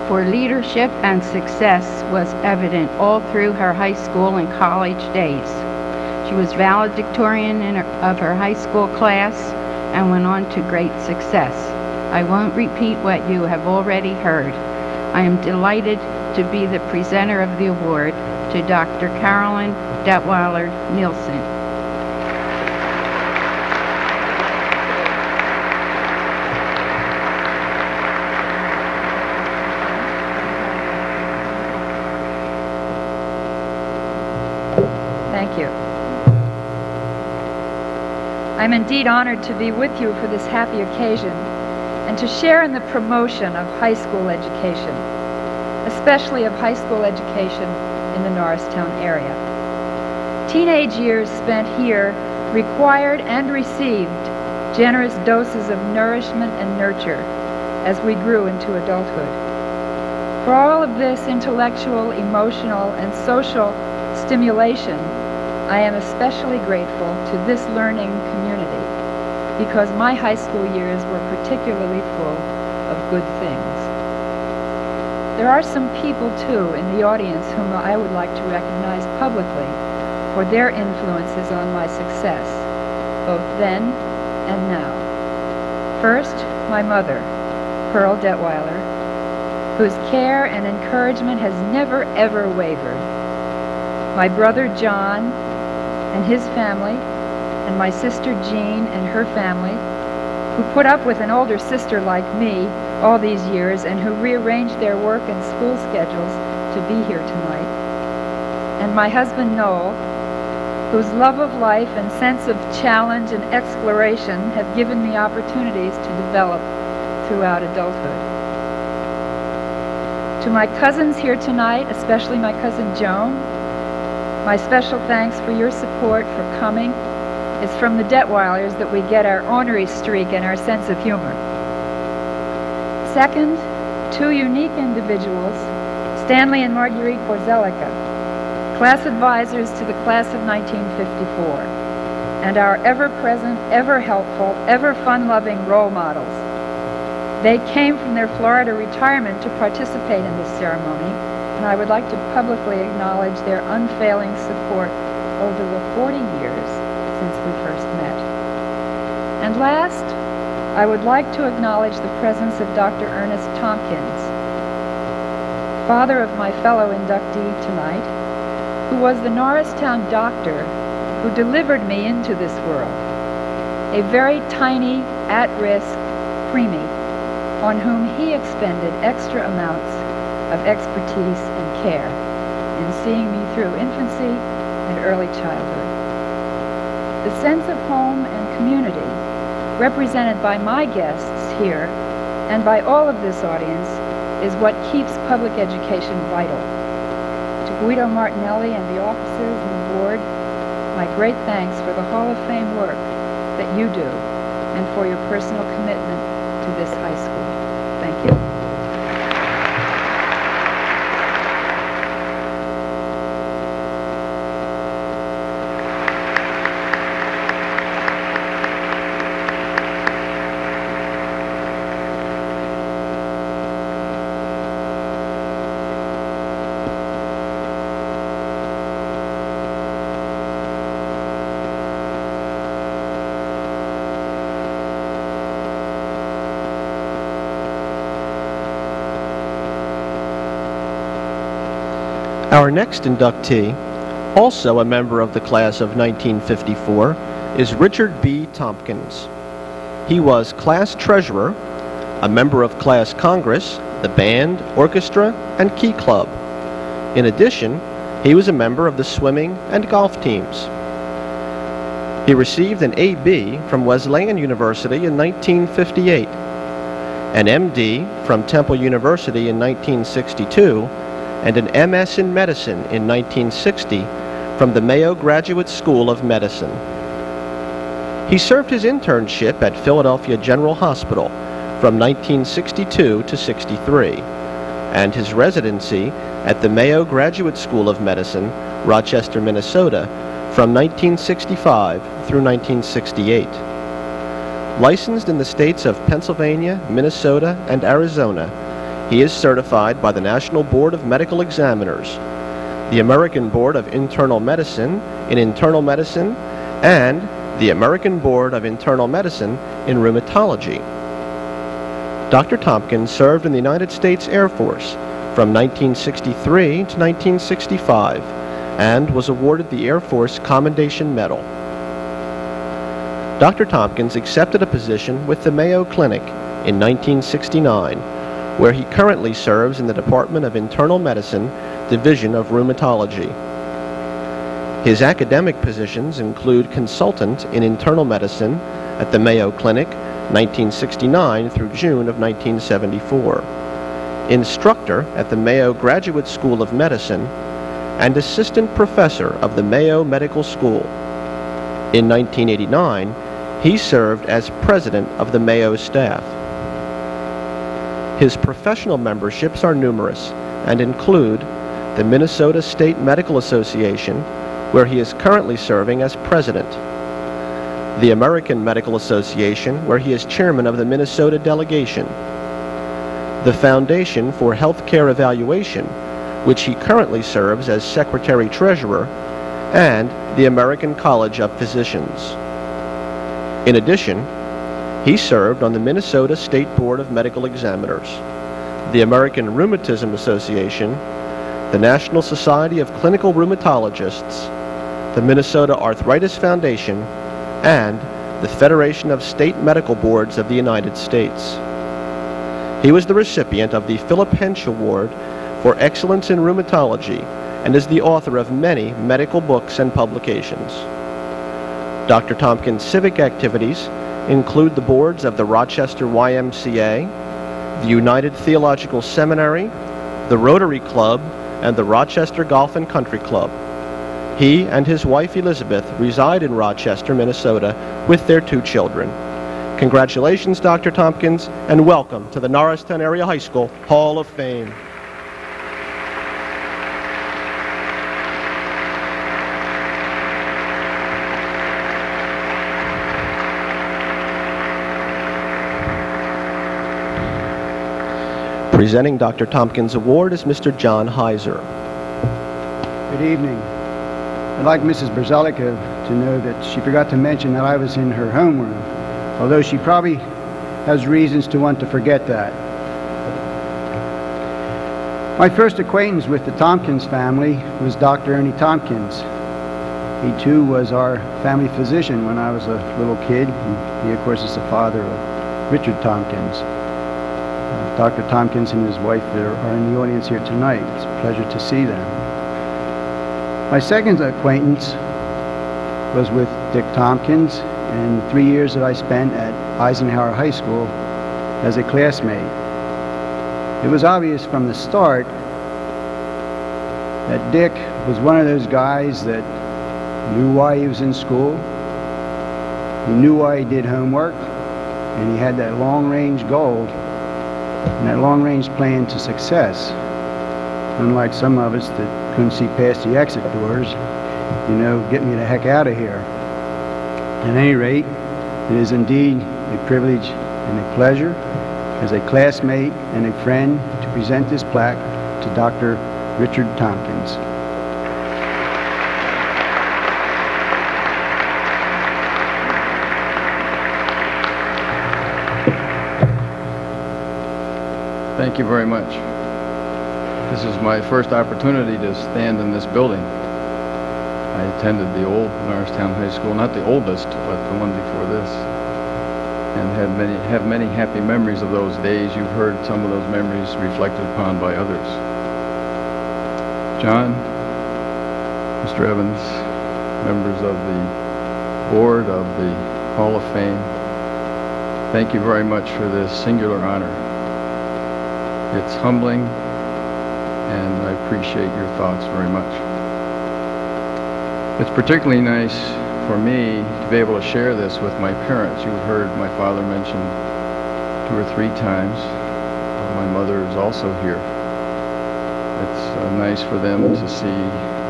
for leadership and success was evident all through her high school and college days. She was valedictorian of her high school class and went on to great success. I won't repeat what you have already heard. I am delighted to be the presenter of the award to Dr. Carolyn Detweiler Nilsson. Thank you. I'm indeed honored to be with you for this happy occasion and to share in the promotion of high school education, especially of high school education in the Norristown area. Teenage years spent here required and received generous doses of nourishment and nurture, as we grew into adulthood. For all of this intellectual, emotional, and social stimulation, I am especially grateful to this learning community because my high school years were particularly full of good things. There are some people, too, in the audience whom I would like to recognize publicly for their influences on my success, both then and now. First, my mother, Pearl Detweiler, whose care and encouragement has never, ever wavered. My brother John and his family, and my sister Jean and her family, who put up with an older sister like me all these years and who rearranged their work and school schedules to be here tonight. And my husband Noel, whose love of life and sense of challenge and exploration have given me opportunities to develop throughout adulthood. To my cousins here tonight, especially my cousin Joan, my special thanks for your support for coming. It's from the Detweilers that we get our ornery streak and our sense of humor. Second, two unique individuals, Stanley and Marguerite Borzelica, class advisors to the class of 1954, and our ever-present, ever-helpful, ever-fun-loving role models. They came from their Florida retirement to participate in this ceremony, and I would like to publicly acknowledge their unfailing support over the 40 years since we first met. And last, I would like to acknowledge the presence of Dr. Ernest Tompkins, father of my fellow inductee tonight, who was the Norristown doctor who delivered me into this world, a very tiny, at-risk preemie on whom he expended extra amounts of expertise and care in seeing me through infancy and early childhood. The sense of home and community represented by my guests here and by all of this audience is what keeps public education vital. To Guido Martinelli and the officers and the board, my great thanks for the Hall of Fame work that you do and for your personal commitment to this high school. Thank you. Our next inductee, also a member of the class of 1954, is Richard B. Tompkins. He was class treasurer, a member of class congress, the band, orchestra, and key club. In addition, he was a member of the swimming and golf teams. He received an A.B. from Wesleyan University in 1958, an M.D. from Temple University in 1962, and an M.S. in Medicine in 1960 from the Mayo Graduate School of Medicine. He served his internship at Philadelphia General Hospital from 1962 to 63, and his residency at the Mayo Graduate School of Medicine, Rochester, Minnesota, from 1965 through 1968. Licensed in the states of Pennsylvania, Minnesota, and Arizona, he is certified by the National Board of Medical Examiners, the American Board of Internal Medicine in Internal Medicine, and the American Board of Internal Medicine in Rheumatology. Dr. Tompkins served in the United States Air Force from 1963 to 1965 and was awarded the Air Force Commendation Medal. Dr. Tompkins accepted a position with the Mayo Clinic in 1969, where he currently serves in the Department of Internal Medicine, Division of Rheumatology. His academic positions include consultant in internal medicine at the Mayo Clinic, 1969 through June of 1974, instructor at the Mayo Graduate School of Medicine, and assistant professor of the Mayo Medical School. In 1989, he served as president of the Mayo staff. His professional memberships are numerous and include the Minnesota State Medical Association, where he is currently serving as president, the American Medical Association, where he is chairman of the Minnesota delegation, the Foundation for Healthcare Evaluation, which he currently serves as secretary-treasurer, and the American College of Physicians. In addition, he served on the Minnesota State Board of Medical Examiners, the American Rheumatism Association, the National Society of Clinical Rheumatologists, the Minnesota Arthritis Foundation, and the Federation of State Medical Boards of the United States. He was the recipient of the Philip Hench Award for Excellence in Rheumatology and is the author of many medical books and publications. Dr. Tompkins' civic activities include the boards of the Rochester YMCA, the United Theological Seminary, the Rotary Club, and the Rochester Golf and Country Club. He and his wife Elizabeth reside in Rochester, Minnesota, with their 2 children. Congratulations, Dr. Tompkins, and welcome to the Norristown Area High School Hall of Fame. Presenting Dr. Tompkins' award is Mr. John Heiser. Good evening. I'd like Mrs. Brzelica to know that she forgot to mention that I was in her homeroom, although she probably has reasons to want to forget that. My first acquaintance with the Tompkins family was Dr. Ernie Tompkins. He too was our family physician when I was a little kid. He of course is the father of Richard Tompkins. Dr. Tompkins and his wife are in the audience here tonight. It's a pleasure to see them. My second acquaintance was with Dick Tompkins and the 3 years that I spent at Eisenhower High School as a classmate. It was obvious from the start that Dick was one of those guys that knew why he was in school, he knew why he did homework, and he had that long-range goal and that long-range plan to success. Unlike some of us that couldn't see past the exit doors, you know, get me the heck out of here. At any rate, it is indeed a privilege and a pleasure as a classmate and a friend to present this plaque to Dr. Richard Tompkins. Thank you very much. This is my first opportunity to stand in this building. I attended the old Norristown High School, not the oldest, but the one before this, and have many happy memories of those days. You've heard some of those memories reflected upon by others. John, Mr. Evans, members of the board of the Hall of Fame, thank you very much for this singular honor. It's humbling, and I appreciate your thoughts very much. It's particularly nice for me to be able to share this with my parents. You've heard my father mentioned 2 or 3 times. My mother is also here. It's nice for them to see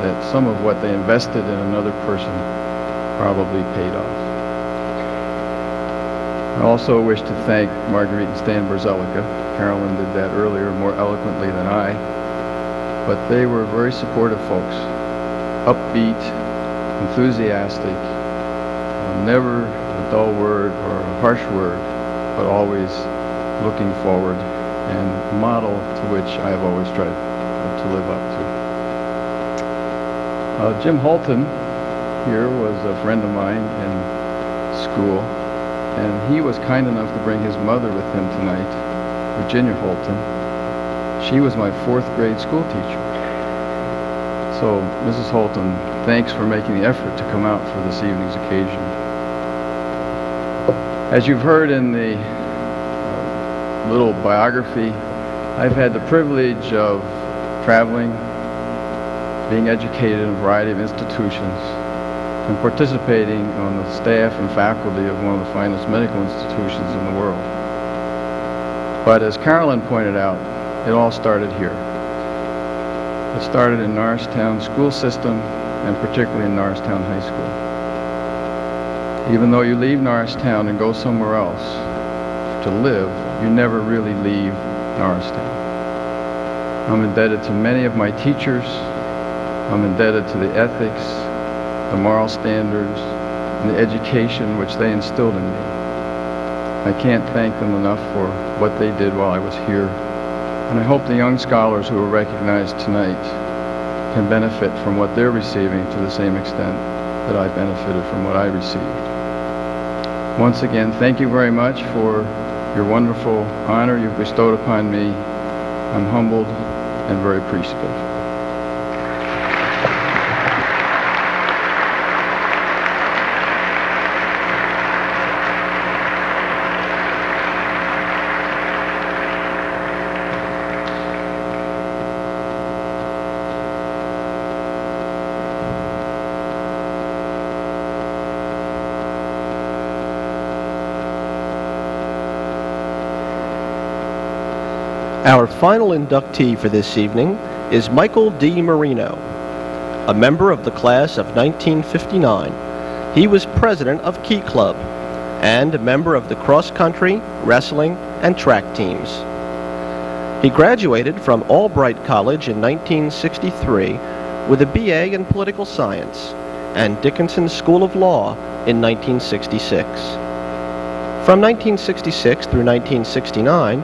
that some of what they invested in another person probably paid off. I also wish to thank Marguerite and Stan Brzelica. Carolyn did that earlier more eloquently than I, but they were very supportive folks, upbeat, enthusiastic, never a dull word or a harsh word, but always looking forward, and a model to which I have always tried to live up to. Jim Holton here was a friend of mine in school, and he was kind enough to bring his mother with him tonight, Virginia Holton. She was my 4th grade school teacher. So, Mrs. Holton, thanks for making the effort to come out for this evening's occasion. As you've heard in the little biography, I've had the privilege of traveling, being educated in a variety of institutions, and participating on the staff and faculty of one of the finest medical institutions in the world. But as Carolyn pointed out, it all started here. It started in Norristown school system, and particularly in Norristown High School. Even though you leave Norristown and go somewhere else to live, you never really leave Norristown. I'm indebted to many of my teachers. I'm indebted to the ethics, the moral standards, and the education which they instilled in me. I can't thank them enough for what they did while I was here, and I hope the young scholars who are recognized tonight can benefit from what they're receiving to the same extent that I benefited from what I received. Once again, thank you very much for your wonderful honor you've bestowed upon me. I'm humbled and very appreciative. Our final inductee for this evening is Michael D. Marino, a member of the class of 1959. He was president of Key Club and a member of the cross-country, wrestling, and track teams. He graduated from Albright College in 1963 with a BA in political science and Dickinson School of Law in 1966. From 1966 through 1969,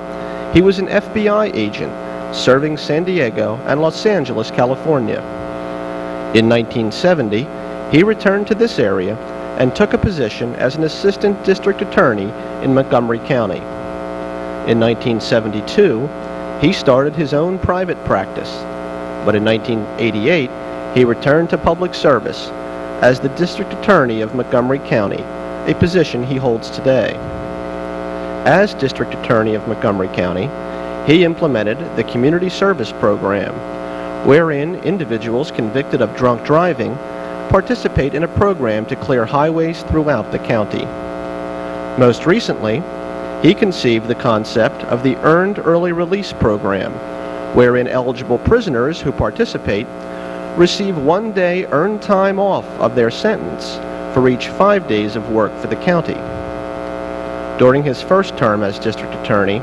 he was an FBI agent serving San Diego and Los Angeles, California. In 1970, he returned to this area and took a position as an assistant district attorney in Montgomery County. In 1972, he started his own private practice, but in 1988, he returned to public service as the district attorney of Montgomery County, a position he holds today. As District Attorney of Montgomery County, he implemented the Community Service Program, wherein individuals convicted of drunk driving participate in a program to clear highways throughout the county. Most recently, he conceived the concept of the Earned Early Release Program, wherein eligible prisoners who participate receive 1 day earned time off of their sentence for each 5 days of work for the county. During his first term as district attorney,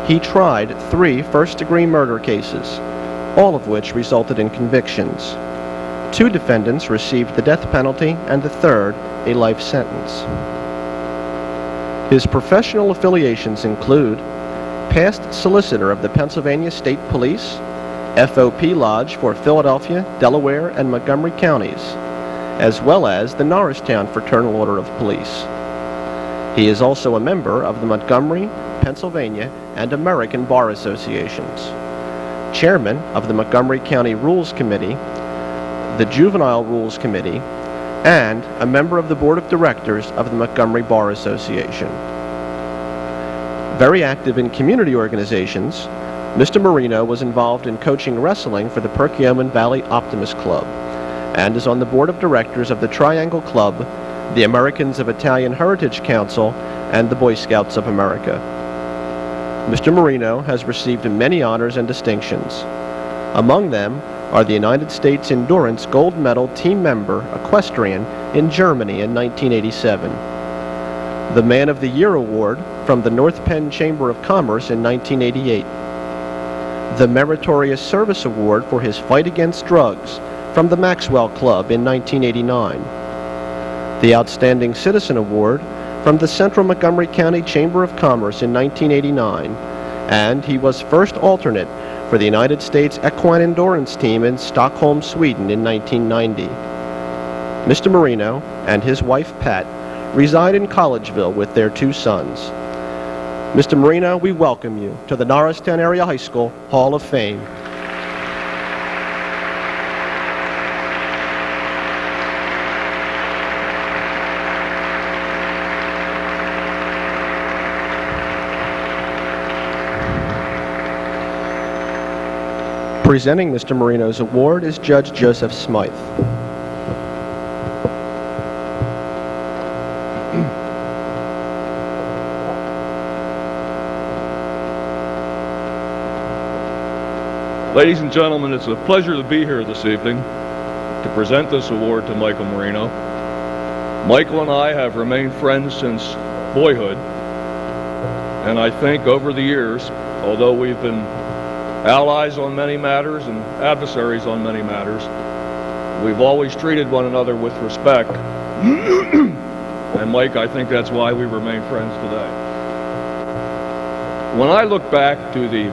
he tried 3 first-degree murder cases, all of which resulted in convictions. 2 defendants received the death penalty and the third a life sentence. His professional affiliations include past solicitor of the Pennsylvania State Police, FOP Lodge for Philadelphia, Delaware, and Montgomery counties, as well as the Norristown Fraternal Order of Police. He is also a member of the Montgomery, Pennsylvania, and American Bar Associations, chairman of the Montgomery County Rules Committee, the Juvenile Rules Committee, and a member of the Board of Directors of the Montgomery Bar Association. Very active in community organizations, Mr. Marino was involved in coaching wrestling for the Perkiomen Valley Optimist Club and is on the Board of Directors of the Triangle Club, the Americans of Italian Heritage Council, and the Boy Scouts of America. Mr. Marino has received many honors and distinctions. Among them are the United States Endurance Gold Medal Team Member Equestrian in Germany in 1987, the Man of the Year Award from the North Penn Chamber of Commerce in 1988, the Meritorious Service Award for his fight against drugs from the Maxwell Club in 1989, the Outstanding Citizen Award from the Central Montgomery County Chamber of Commerce in 1989, and he was first alternate for the United States Equine Endurance Team in Stockholm, Sweden in 1990. Mr. Marino and his wife Pat reside in Collegeville with their 2 sons. Mr. Marino, we welcome you to the Norristown Area High School Hall of Fame. Presenting Mr. Marino's award is Judge Joseph Smythe. Ladies and gentlemen, it's a pleasure to be here this evening to present this award to Michael Marino. Michael and I have remained friends since boyhood, and I think over the years, although we've been allies on many matters and adversaries on many matters, we've always treated one another with respect. And Mike, I think that's why we remain friends today. When I look back to the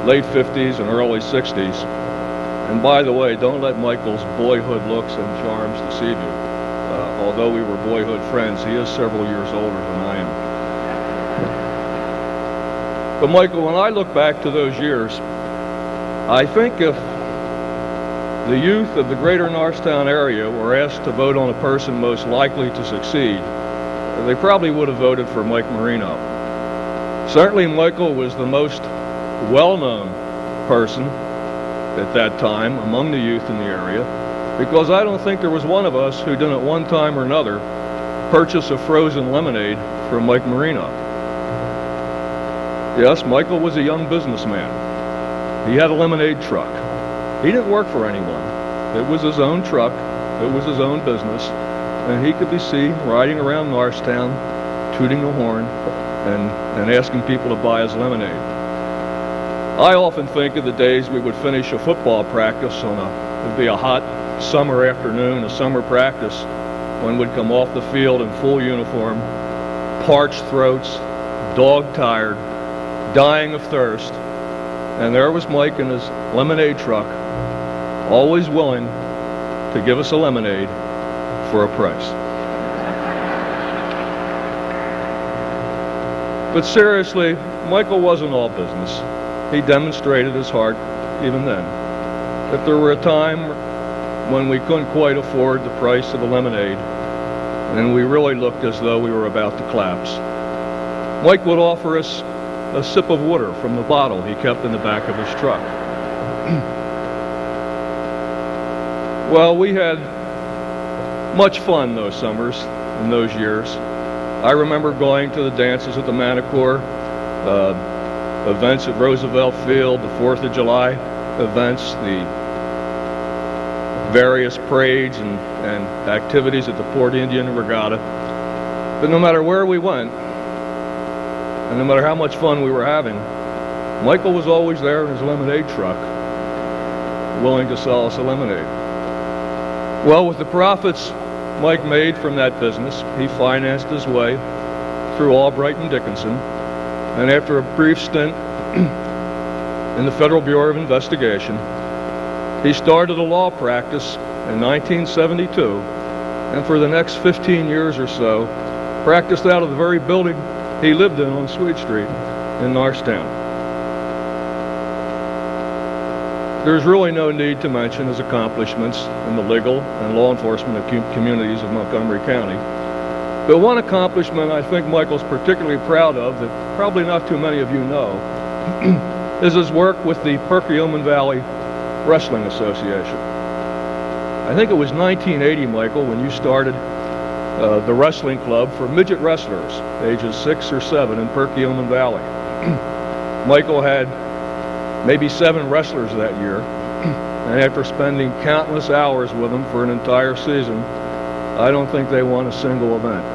late 50s and early 60s, and by the way, don't let Michael's boyhood looks and charms deceive you. Although we were boyhood friends, he is several years older than I am. But Michael, when I look back to those years, I think if the youth of the greater Norristown area were asked to vote on a person most likely to succeed, they probably would have voted for Mike Marino. Certainly Michael was the most well-known person at that time among the youth in the area, because I don't think there was one of us who didn't at one time or another purchase a frozen lemonade from Mike Marino. Yes, Michael was a young businessman. He had a lemonade truck. He didn't work for anyone. It was his own truck, it was his own business, and he could be seen riding around Norristown, tooting the horn, and asking people to buy his lemonade. I often think of the days we would finish a football practice on it'd be a hot summer afternoon, a summer practice, when we'd come off the field in full uniform, parched throats, dog-tired, dying of thirst, and there was Mike in his lemonade truck, always willing to give us a lemonade for a price. But seriously, Michael wasn't all business. He demonstrated his heart even then. If there were a time when we couldn't quite afford the price of a lemonade, and we really looked as though we were about to collapse, Mike would offer us a sip of water from the bottle he kept in the back of his truck. Well, we had much fun those summers and those years. I remember going to the dances at the Manicore, events at Roosevelt Field, the 4th of July events, the various parades and activities at the Port Indian Regatta. But no matter where we went, and no matter how much fun we were having, Michael was always there in his lemonade truck, willing to sell us a lemonade. Well, with the profits Mike made from that business, he financed his way through Albright and Dickinson, and after a brief stint in the Federal Bureau of Investigation, he started a law practice in 1972, and for the next 15 years or so, practiced out of the very building he lived in on Sweet Street in Norristown. There's really no need to mention his accomplishments in the legal and law enforcement communities of Montgomery County. But one accomplishment I think Michael's particularly proud of, that probably not too many of you know, is his work with the Perkiomen Valley Wrestling Association. I think it was 1980, Michael, when you started the wrestling club for midget wrestlers, ages 6 or 7 in Perkiomen Valley. Michael had maybe 7 wrestlers that year, and after spending countless hours with them for an entire season, I don't think they won a single event.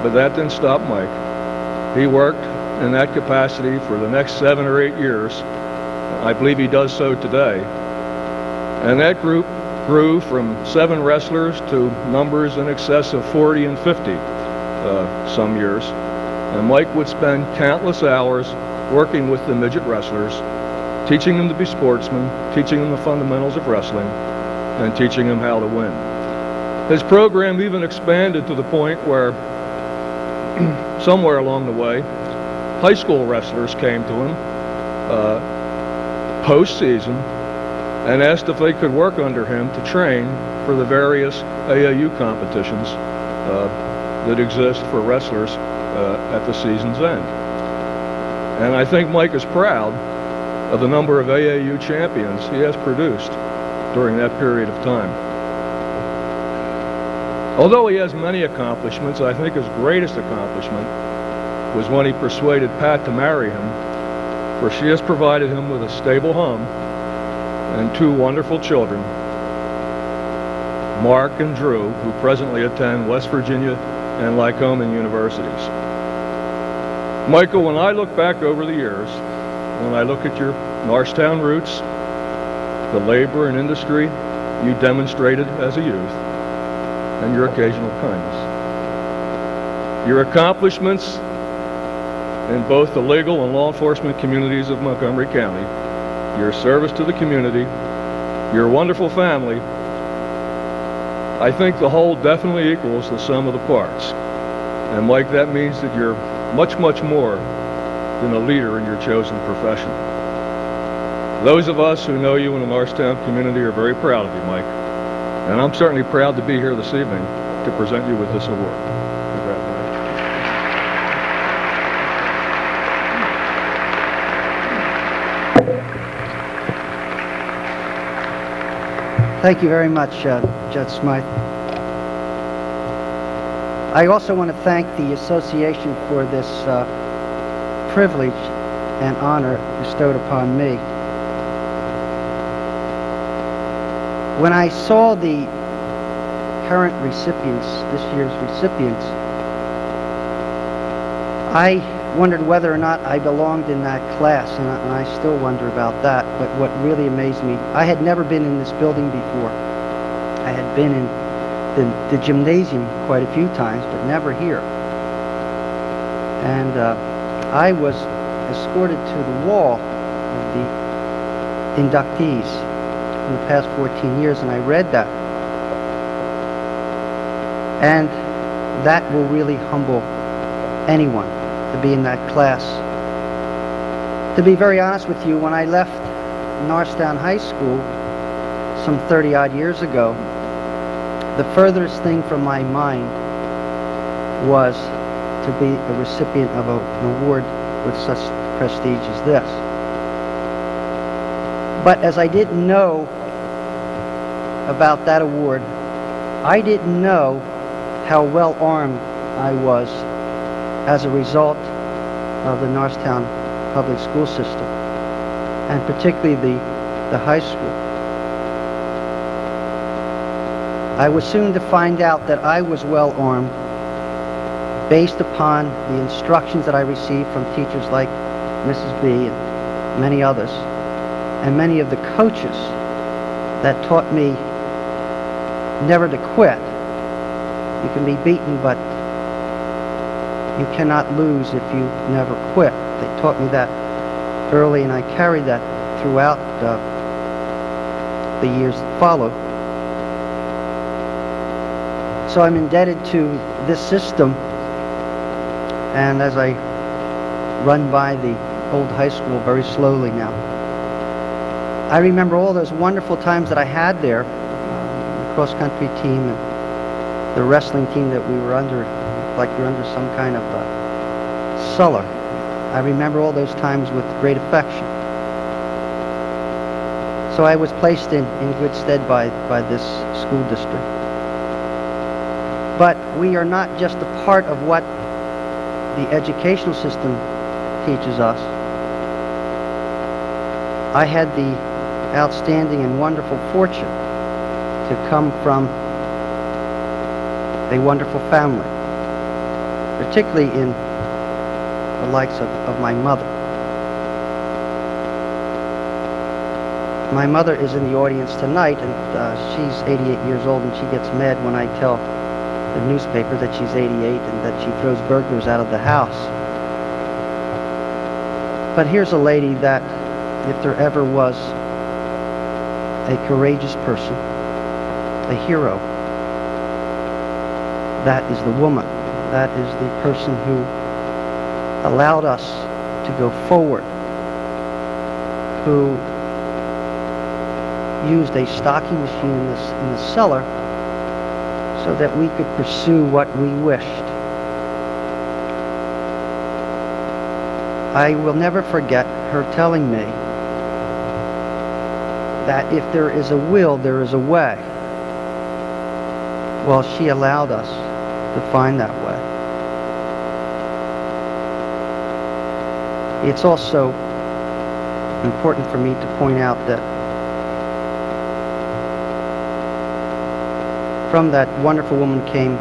But that didn't stop Mike. He worked in that capacity for the next 7 or 8 years. I believe he does so today. And that group grew from 7 wrestlers to numbers in excess of 40 and 50 some years. And Mike would spend countless hours working with the midget wrestlers, teaching them to be sportsmen, teaching them the fundamentals of wrestling, and teaching them how to win. His program even expanded to the point where somewhere along the way, high school wrestlers came to him post-season and asked if they could work under him to train for the various AAU competitions that exist for wrestlers at the season's end. And I think Mike is proud of the number of AAU champions he has produced during that period of time. Although he has many accomplishments, I think his greatest accomplishment was when he persuaded Pat to marry him for she has provided him with a stable home and two wonderful children, Mark and Drew, who presently attend West Virginia and Lycoming universities. Michael, when I look back over the years, when I look at your Norristown roots, the labor and industry you demonstrated as a youth, and your occasional kindness, your accomplishments in both the legal and law enforcement communities of Montgomery County, your service to the community, your wonderful family, I think the whole definitely equals the sum of the parts. And Mike, that means that you're much, much more than a leader in your chosen profession. Those of us who know you in the Norristown community are very proud of you, Mike. And I'm certainly proud to be here this evening to present you with this award. Congratulations. Thank you very much, Judge Smythe. I also want to thank the association for this privilege and honor bestowed upon me. When I saw the current recipients, this year's recipients, I wondered whether or not I belonged in that class, and I still wonder about that. But what really amazed me, I had never been in this building before. I had been in the gymnasium quite a few times, but never here. And I was escorted to the wall of the inductees in the past 14 years, and I read that. And that will really humble anyone to be in that class. To be very honest with you, when I left Norristown High School some 30-odd years ago, the furthest thing from my mind was to be a recipient of an award with such prestige as this. But as I didn't know about that award, I didn't know how well armed I was as a result of the Norristown public school system, and particularly the high school. I was soon to find out that I was well armed based upon the instructions that I received from teachers like Mrs. B and many others, and many of the coaches that taught me never to quit. You can be beaten, but you cannot lose if you never quit. They taught me that early, and I carried that throughout the years that followed. So I'm indebted to this system, and as I run by the old high school very slowly now, I remember all those wonderful times that I had there, the cross-country team and the wrestling team that we were under, like we were under some kind of cellar. I remember all those times with great affection. So I was placed in good stead by this school district. But we are not just a part of what the educational system teaches us. I had the outstanding and wonderful fortune to come from a wonderful family, particularly in the likes of my mother. My mother is in the audience tonight, and she's 88 years old, and she gets mad when I tell the newspaper that she's 88 and that she throws burglars out of the house. But here's a lady that, if there ever was a courageous person, a hero, that is the woman. That is the person who allowed us to go forward, who used a stocking machine in the cellar so that we could pursue what we wished. I will never forget her telling me that if there is a will, there is a way. Well, she allowed us to find that way. It's also important for me to point out that from that wonderful woman came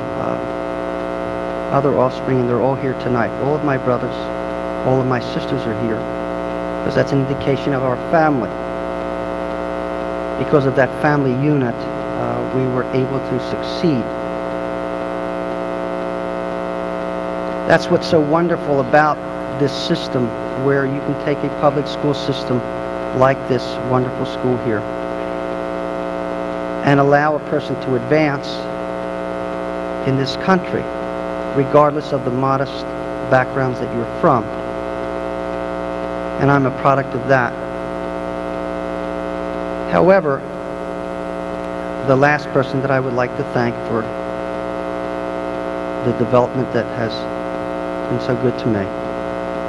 other offspring, and they're all here tonight. All of my brothers, all of my sisters are here, because that's an indication of our family. Because of that family unit, we were able to succeed. That's what's so wonderful about this system, where you can take a public school system like this wonderful school here and allow a person to advance in this country, regardless of the modest backgrounds that you're from. And I'm a product of that. However, the last person that I would like to thank for the development that has been so good to me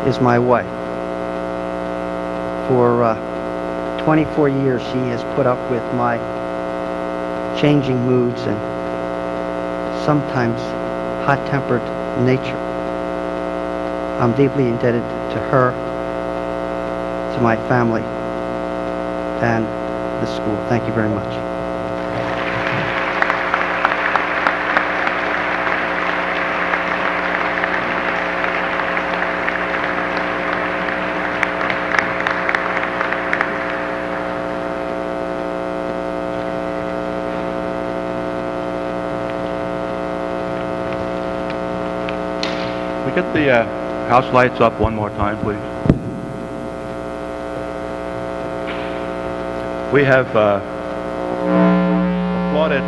is my wife. For 24 years, she has put up with my changing moods and sometimes hot-tempered nature. I'm deeply indebted to her, to my family, and the school. Thank you very much. Get the house lights up one more time, please. We have applauded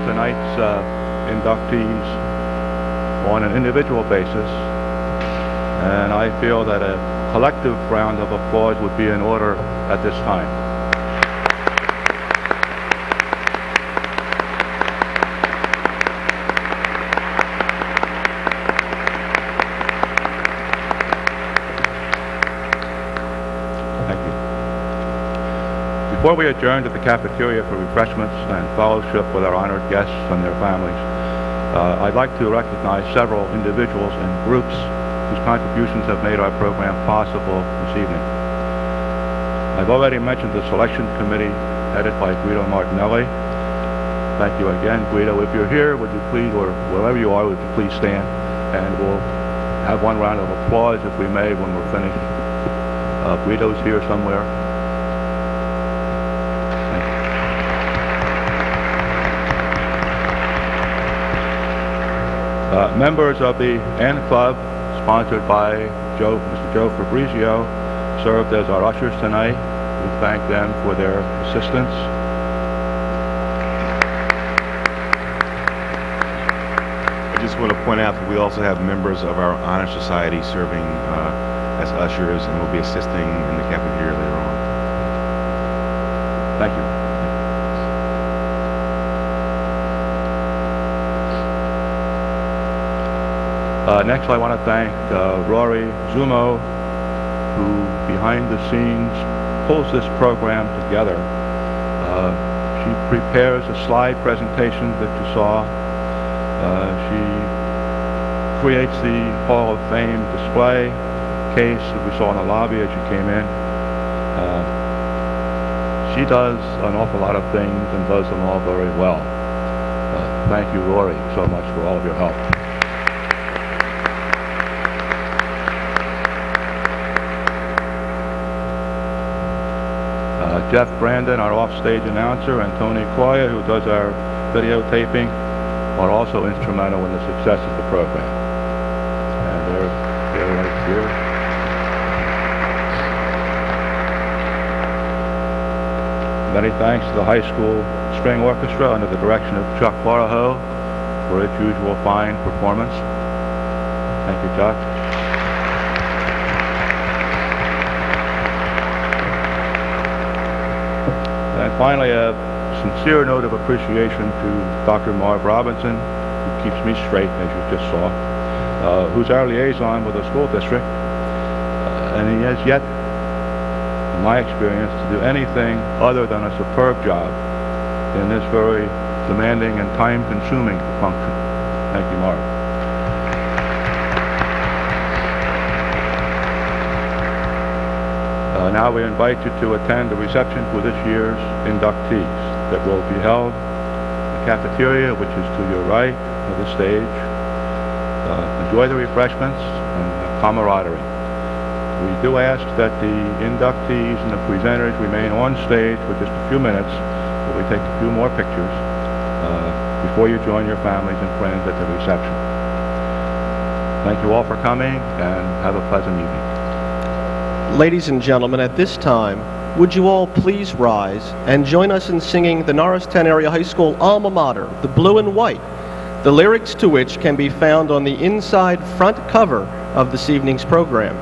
tonight's inductees on an individual basis, and I feel that a collective round of applause would be in order at this time. Before we adjourn to the cafeteria for refreshments and fellowship with our honored guests and their families, I'd like to recognize several individuals and groups whose contributions have made our program possible this evening. I've already mentioned the selection committee headed by Guido Martinelli. Thank you again, Guido. If you're here, would you please, or wherever you are, would you please stand, and we'll have one round of applause, if we may, when we're finished. Guido's here somewhere. Members of the N Club, sponsored by Mr. Joe Fabrizio, served as our ushers tonight. We thank them for their assistance. I just want to point out that we also have members of our Honor Society serving as ushers, and will be assisting in the cafeteria later on. Thank you. Next, I want to thank Rory Zumo, who behind the scenes pulls this program together. She prepares a slide presentation that you saw. She creates the Hall of Fame display case that we saw in the lobby as you came in. She does an awful lot of things and does them all very well. Thank you, Rory, so much for all of your help. Jeff Brandon, our offstage announcer, and Tony Coya, who does our videotaping, are also instrumental in the success of the program. And they're right here. Many thanks to the high school string orchestra under the direction of Chuck Baraho for its usual fine performance. Thank you, Chuck. And finally, a sincere note of appreciation to Dr. Marv Robinson, who keeps me straight, as you just saw, who's our liaison with the school district, and he has yet, in my experience, to do anything other than a superb job in this very demanding and time-consuming function. Thank you, Marv. Now we invite you to attend the reception for this year's inductees that will be held in the cafeteria, which is to your right of the stage. Enjoy the refreshments and the camaraderie. We do ask that the inductees and the presenters remain on stage for just a few minutes while we take a few more pictures before you join your families and friends at the reception. Thank you all for coming, and have a pleasant evening. Ladies and gentlemen, at this time, would you all please rise and join us in singing the Norristown Area High School alma mater, the Blue and White, the lyrics to which can be found on the inside front cover of this evening's program.